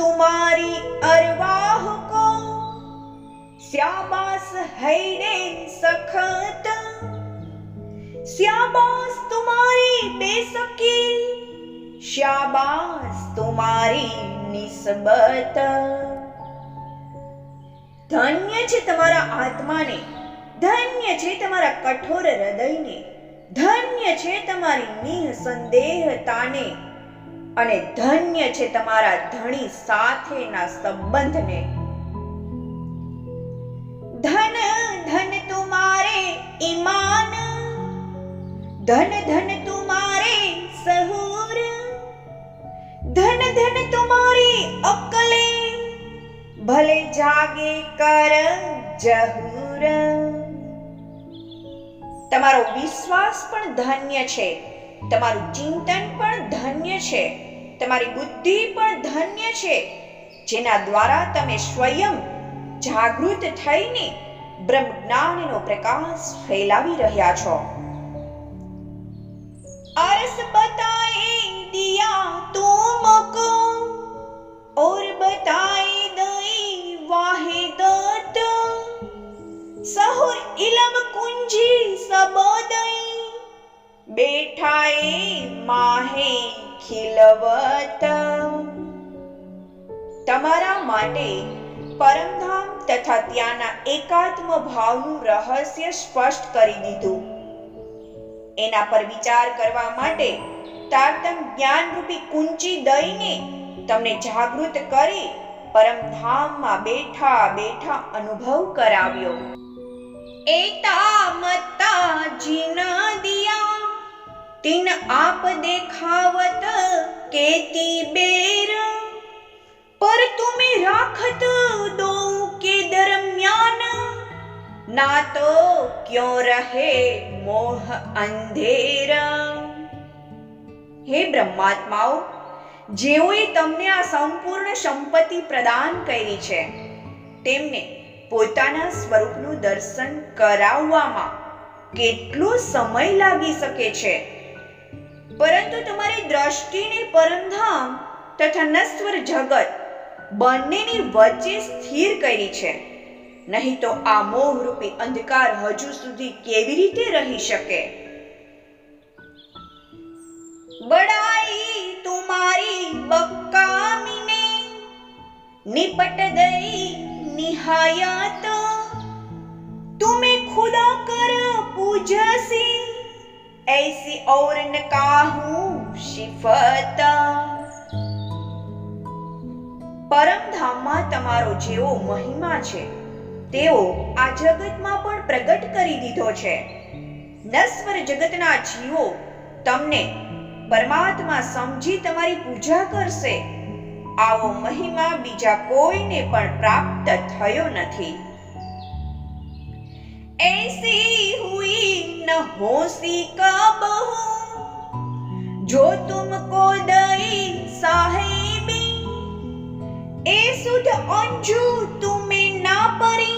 તુમારી અરવાહ કો स्याबास है रे सखत स्याबास तुम्हारी बेसकी शाबास तुम्हारी निस्बत। धन्य छे तमारा आत्माने, धन्य छे तमारा कठोर हृदयने, धन्य छे तमारी निसंदेहताने, અને ધન્ય છે તમારા ધણી સાથેના સંબંધને. ધન ધન તુમારે ઈમાન, ધન ધન તુમારે સહૂર, ધન ધન તુમારી અકલે, ભલે જાગે કર જહૂર. તમારો વિશ્વાસ પણ ધન્ય છે, તમારું ચિંતન પણ ધન્ય છે, તમારી બુદ્ધિ પણ ધન્ય છે, જેના દ્વારા તમે સ્વયં જાગૃત થઈને બ્રહ્મ જ્ઞાનનો પ્રકાશ ફેલાવી રહ્યા છો. અરસ બતાએ દિયા તુમકો ઓર બતાએ દઈ વાહિદત, સહુર ઇલમ કુંજી સબદઈ, બેઠાએ માહે ખિલવત. તમારા માટે પરમધામ તથા ત્યાંના એકાત્મ ભાવનું રહસ્ય સ્પષ્ટ કરી દીધું. એના પર વિચાર કરવા માટે તારતમ જ્ઞાનરૂપી કુંચી દઈને તમને જાગૃત કરી પરમધામમાં બેઠા બેઠા અનુભવ કરાવ્યો. એતા મતા જીન દિયા તિન આપ દેખાવત કેતી બેર, પર તુમે રાખત દો કે દરમિયાન, ના તો ક્યો રહે મોહ અંધેરા. હે બ્રહ્માત્માઓ, જેઓએ તમને આ સંપૂર્ણ સંપત્તિ પ્રદાન કરી છે તેમને પોતાના સ્વરૂપનું દર્શન કરાવવામાં કેટલો સમય લાગી શકે છે, પરંતુ તમારી દ્રષ્ટિને પરમધામ તથા નશ્વર જગત બંનેની વચ્ચે સ્થિર કરી છે. નહીં તો આ મોહરૂપી અંધકાર હજુ સુધી કેવી રીતે રહી શકે? બડાઈ તુમારી બક્કામીને નિપટ ગઈ નિહાયત, તુમે ખુદા કર પૂજસી ऐसी और न काहूं શિફત. પરમધામમાં તમારો જેવો મહિમા છે તેઓ આ જગતમાં પણ પ્રગટ કરી દીધો છે. નશ્વર જગતના જીવો તમને પરમાત્મા સમજી તમારી પૂજા કરશે. આવો મહિમા બીજા કોઈને પણ પ્રાપ્ત થયો નથી. ऐसी हुई न होसी कबहू, जो तुमको दई साहेबी, ए सुध अंजू तुम्हें ना परी,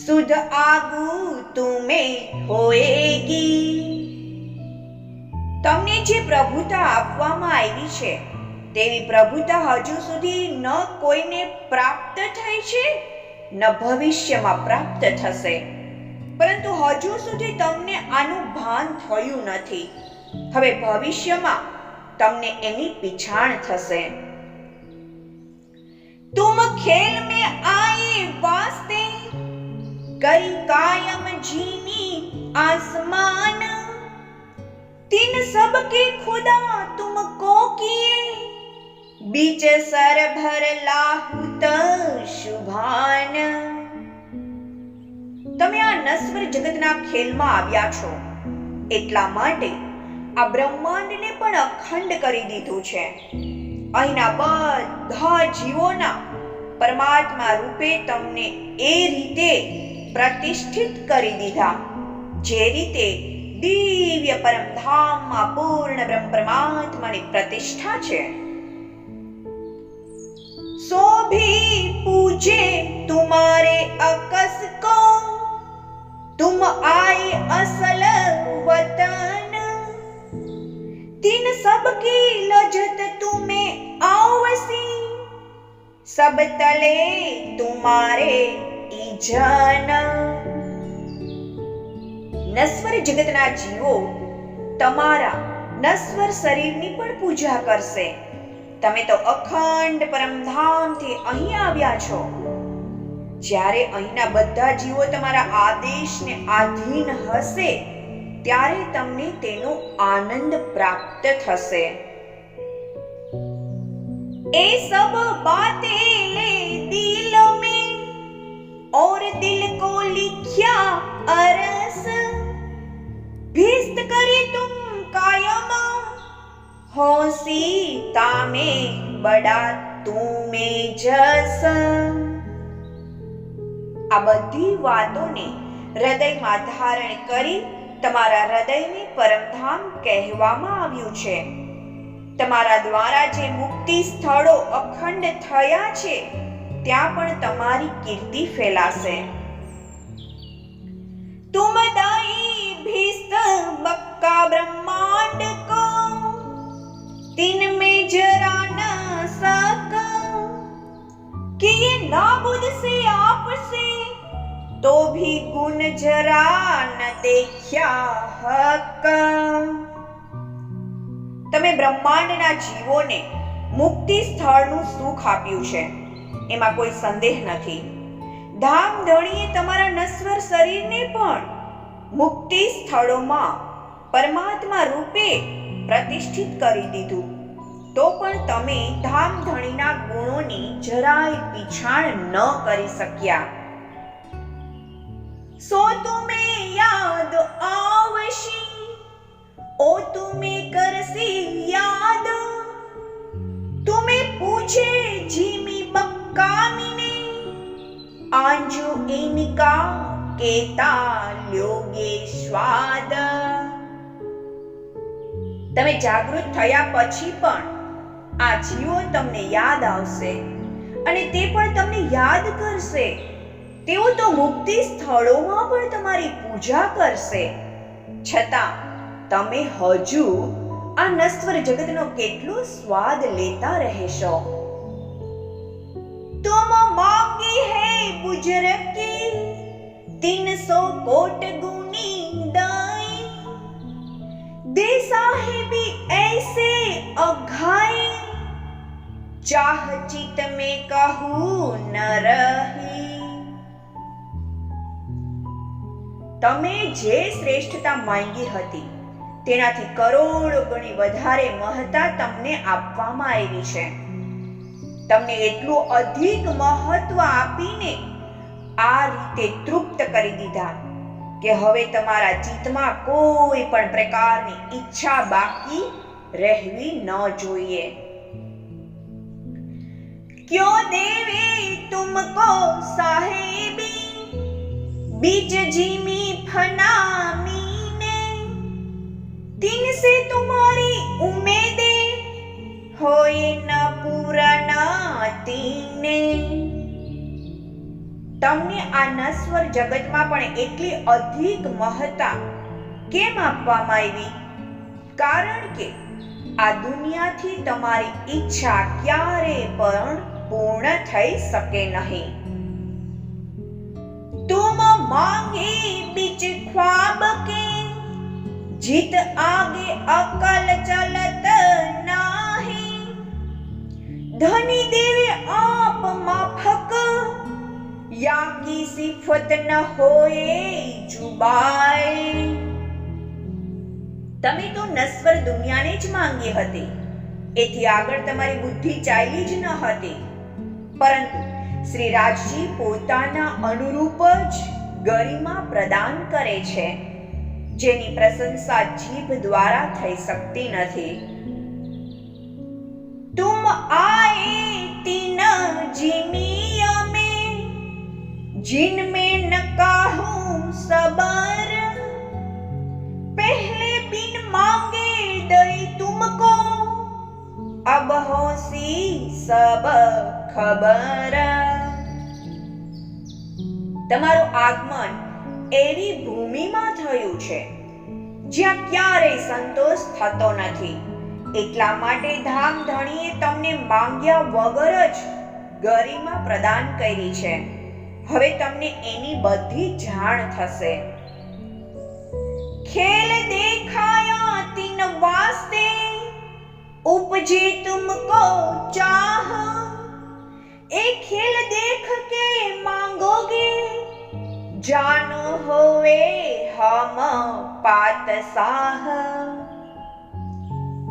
सुध आगू तुम्हें होएगी. તમને જે પ્રભુતા આપવામાં આવી છે તેવી પ્રભુતા હજુ સુધી ન કોઈને પ્રાપ્ત થઈ છે ન ભવિષ્યમાં પ્રાપ્ત થશે, પરંતુ હજુ સુધી તમને આનું ભાન થયું નથી. હવે ભવિષ્યમાં તમને એની પીછાણ થશે. તુમ ખેલ મેં આયે વાસ્તે કરી કાયમ જીની આસમાન, તીન સબકે ખુદા તુમકો કિએ બીચ સર ભર લાહુત શુભાન. તમે આ નશ્વર જગતના ખેલમાં આવ્યા છો એટલા માટે આ બ્રહ્માંડને પણ અખંડ કરી દીધું છે. અહીંના બધા જીવોના પરમાત્મા રૂપે તમને એ રીતે પ્રતિષ્ઠિત કરી દીધા જે રીતે દિવ્ય પરમધામમાં પૂર્ણ બ્રહ્મ પરમાત્માની પ્રતિષ્ઠા છે. सो भी पूछे तुम्हारे अकस को, तुम आए असल वतन, तीन सबकी लजत तुम्हें आवसी, सब तले तुम्हारे ईजन. નશ્વર જગતના જીવો તમારા નશ્વર શરીરની પણ પૂજા કરશે. તમે તો અખંડ પરમધામથી અહીં આવ્યા છો. જ્યારે અહીંના બધા જીવો તમારા આદેશને આધીન હશે ત્યારે તમને તેનો આનંદ પ્રાપ્ત થશે. ए सब बातें ले दिल में और दिल को लिखा अरस, भिस्त करे तुम कायम हो सीता में बड़ा तुम्हें जस। આ બધી વાતોને હૃદયમાં ધારણ કરી તમારા હૃદયને પરમધામ કહેવામાં આવ્યું છે. તમારા દ્વારા જે મુક્તિ સ્થળો અખંડ થયા છે ત્યાં પણ તમારી કીર્તિ ફેલાશે. तुम दाई भीस्त बक्का ब्रह्मांड को तीन में जरा न सका, कि ये नाबुद से आपसे तो भी गुण जरा न देख्या हक. તમે બ્રહ્માંડના જીવોને મુક્તિ સ્થળનું સુખ આપ્યું છે, એમાં કોઈ સંદેહ નથી. ધામધણીએ તમારા નશ્વર શરીરને પણ મુક્તિ સ્થળોમાં પરમાત્મા રૂપે પ્રતિષ્ઠિત કરી દીધું, તો પણ તમે ધામધણીના ગુણોની જરાય પીછાણ ન કરી શક્યા. સો તુમે યાદ આવશી ओ तुम्हें करसी याद, तुम्हें पूछे जीमी बक्कामीने आंजू इनका केता ल्योगे स्वाद. તમે જાગૃત થયા પછી પણ આ જીવો તમને યાદ આવશે અને તે પણ તમને યાદ કરશે. તેઓ તો મુક્તિ સ્થળોમાં પણ તમારી પૂજા કરશે, છતાં તમે હજુ આ નશ્વર જગતનો કેટલો સ્વાદ લેતા રહેશો. तुम मांगी है बुजरकी 300 कोट गुनी दाई, दे साहिबी ऐसे अघाई, चाह चित में कहूं न रही. તમે જે શ્રેષ્ઠતા માંગી હતી તેનાથી કરોડો ગણી વધારે મહત્તા તમને આપવામાં આવી છે. તમને એટલું અધિક મહત્વ આપીને આ રીતે તૃપ્ત કરી દીધા કે હવે તમારા ચિત્તમાં કોઈ પણ પ્રકારની ઈચ્છા બાકી રહેવી ન જોઈએ. ક્યો દેવે તુમકો સાહેબી बीच जीमी फनामीने, दिन से तुम्हारी उम्मीदे होए न पूरा तीने. તમને આ નશ્વર જગતમાં પણ એટલી અધિક મહત્તા કેમ આપવામાં આવી? કારણ કે આ દુનિયાથી તમારી ઈચ્છા ક્યારે પણ પૂર્ણ થઈ શકે નહીં. तुम मांगे बीच ख्वाब के जीत आगे अकल चलत नाही, धनी देवे आप माफक या की सिफत न होए जुबाई. તમે તો નશ્વર દુનિયાને જ માંગી હતી, એથી આગળ તમારી બુદ્ધિ ચાલી જ ન હતી, પરંતુ શ્રી રાજજી પોતાના અનુરૂપ જ ગરિમા પ્રદાન કરે છે, જેની પ્રશંસા જીભ દ્વારા થઈ શકતી નથી. તુમ આએ તીન જીમી में जिनमें न काहूं सबर, पहले बिन मांगे दई तुमको अब होसी सब ખબર. તમારું આગમન એવી ભૂમિમાં થયું છે જ્યાં ક્યારેય સંતોષ થતો નથી, એટલા માટે ધામધણીએ તમને માંગ્યા વગર જ ગરિમા પ્રદાન કરી છે. હવે તમને એની બધી જાણ થશે. ખેલ દેખાયા તીન વાસ્તે ઉપજે તુમકો ચાહ, ए खेल देख के मांगोगे जानो होवे हम पातशाह.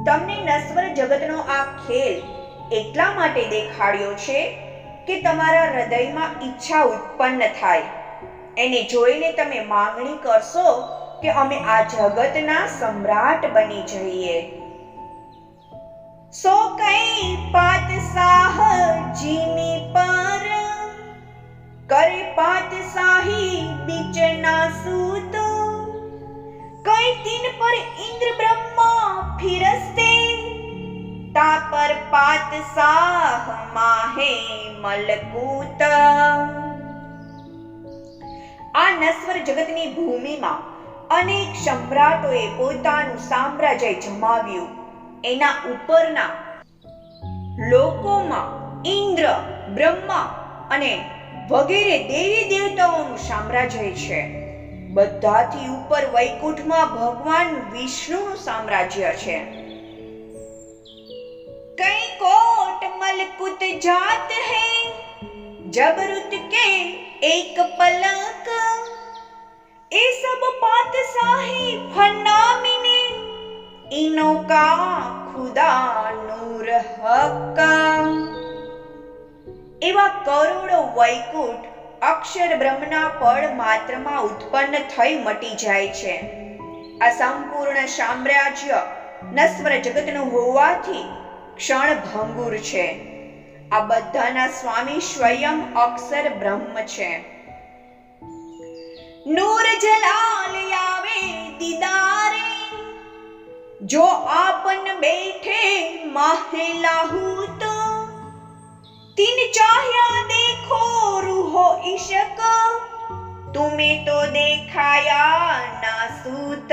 તમને નશ્વર જગતનો આ ખેલ એટલા માટે દેખાડ્યો છે કે તમારા હૃદયમાં ઈચ્છા ઉત્પન્ન થાય. એને જોઈને તમે માંગણી કરશો કે અમે આ જગતના સમ્રાટ બની જઈએ. સો કઈ પાતશાહ જીની પર કરે પાતશાહી બીચના સૂત, કઈ તીન પર ઇન્દ્ર બ્રહ્મા ફિરસ્તે, તા પર પાતશાહ માહે મલકૂત. આ નશ્વર જગતની ભૂમિમાં અનેક સમ્રાટોએ પોતાનું સામ્રાજ્ય જમાવ્યું. એના ઉપરના લોકોમાં ઇન્દ્ર, બ્રહ્મા અને વગેરે દેવી દેવતાઓનું સામ્રાજ્ય છે. બધાથી ઉપર વૈકુંઠમાં ભગવાન વિષ્ણુનું સામ્રાજ્ય છે. કઈ કોટ મલકુત જાત હૈ જબરુત કે એક પલક, એ સબ પાતશાહી ફનામિને ઇનો કા ખુદા નૂર હક. એવા કરોડો વૈકુંઠ અક્ષર બ્રહ્મના પળ માત્રમાં ઉત્પન્ન થઈ મટી જાય છે. આ સંપૂર્ણ સામ્રાજ્ય નશ્વર જગતનું હોવાથી ક્ષણભંગુર છે. આ બધાના સ્વામી સ્વયં અક્ષર બ્રહ્મ છે. નૂર જલાલ આવે દીદારે, જો આપન બેઠે માહે લાહૂત, તીન ચાહ્યા દેખો રૂહો ઇશ્ક, તુમે તો દેખાયા નાસૂત.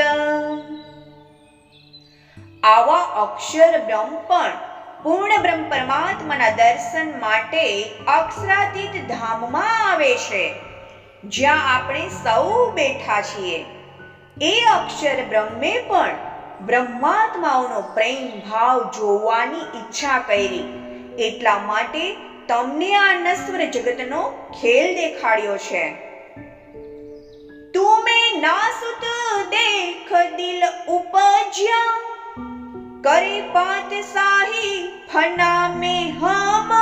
આવા અક્ષર બ્રહ્મ પણ પૂર્ણ બ્રહ્મ પરમાત્માના દર્શન માટે અક્ષરાતીત ધામમાં આવે છે, જ્યાં આપણે સૌ બેઠા છીએ. એ અક્ષર બ્રહ્મે પણ બ્રહ્માત્માઓનો પ્રેમ ભાવ જોવાની ઈચ્છા કરી. એટલા માટે તમને આ નશ્વર જગતનો ખેલ દેખાડ્યો છે. તુમે નાસુત દેખ દિલ ઉપજ્યા, કરે પાતશાહી ફના में हम,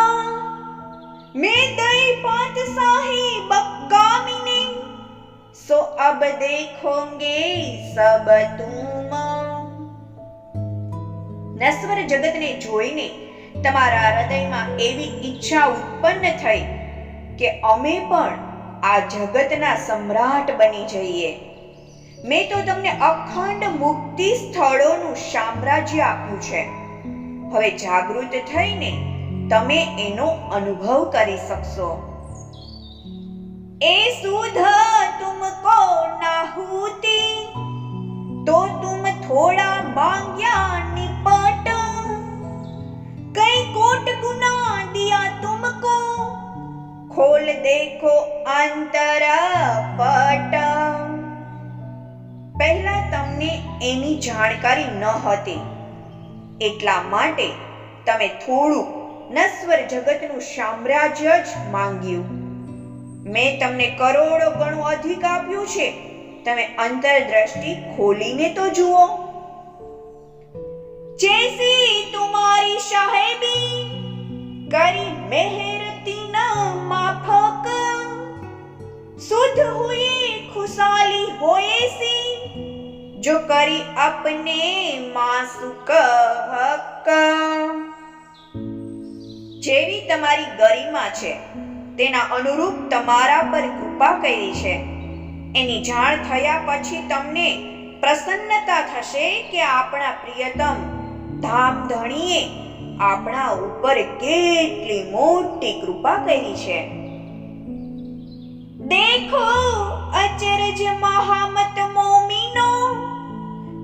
मैं दई पातशाही बक्कामिने, सो अब देखोगे सब तुम. નશ્વર જગતને જોઈને તમારા હૃદયમાં એવી ઈચ્છા ઉત્પન્ન થઈ કે અમે પણ આ જગતના સમ્રાટ બની જઈએ. મેં તો તમને અખંડ મુક્તિ સ્થળોનું સામ્રાજ્ય આપ્યું છે. હવે જાગૃત થઈને તમે એનો અનુભવ કરી શકશો. એ સુધ તુમકો ના હોતી તો તુમ થોડા માંગ્યા નિપટ, કઈ કોટ ગુના દિયા તુમકો, ખોલ દેખો અંતર પટ. પહેલા તમને એની જાણકારી ન હતી, એટલા માટે તમે થોડું નશ્વર જગતનું સામ્રાજ્ય જ માંગ્યું. મેં તમને કરોડો ગણું અધિક આપ્યું છે. તમે અંતરદ્રષ્ટિ ખોલીને તો જુઓ. જૈસી તુમારી સાહેબી કરી મહેરતી ન માફક, શુદ્ધ હુએ ખુશાલી હોએ સી, જો કરી અપને માસુક હક. જેવી તમારી ગરિમા છે તેના અનુરૂપ તમારા પર કૃપા કરી છે. એની જાણ થયા પછી તમને પ્રસન્નતા થશે કે આપણા પ્રિયતમ ધામધણીએ આપણા ઉપર કેટલી મોટી કૃપા કરી છે. देखो अचरज महामत मोमिनो,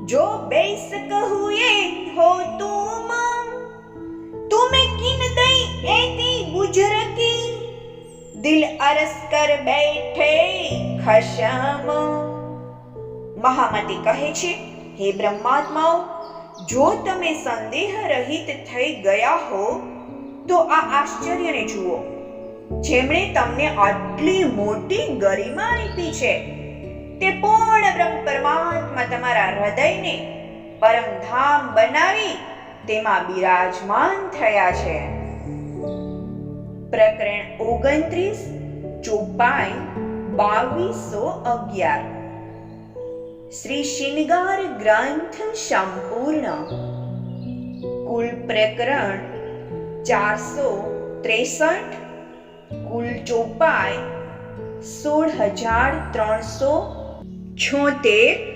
जो बेसक हुए हो तुम्हें किन दई ऐती बुजुर्गी, दिल अरस कर बैठे खशम. મહામતી કહે છે, હે બ્રહ્માત્માઓ, જો તમે સંદેહ રહિત થઈ ગયા હો તો આ આશ્ચર્યને જુઓ. જેમણે તમને આટલી મોટી ગરિમા આપી છે તે પૂર્ણ બ્રહ્મ પરમાત્મા તમારા હૃદયને પરમધામ બનાવી તેમાં બિરાજમાન થયા છે. પ્રકરણ 29 ચોપાઈ 2211 શ્રી શિનગાર ગ્રંથ સંપૂર્ણ કુલ પ્રકરણ 463 કુલ ચોપાઈ 16,376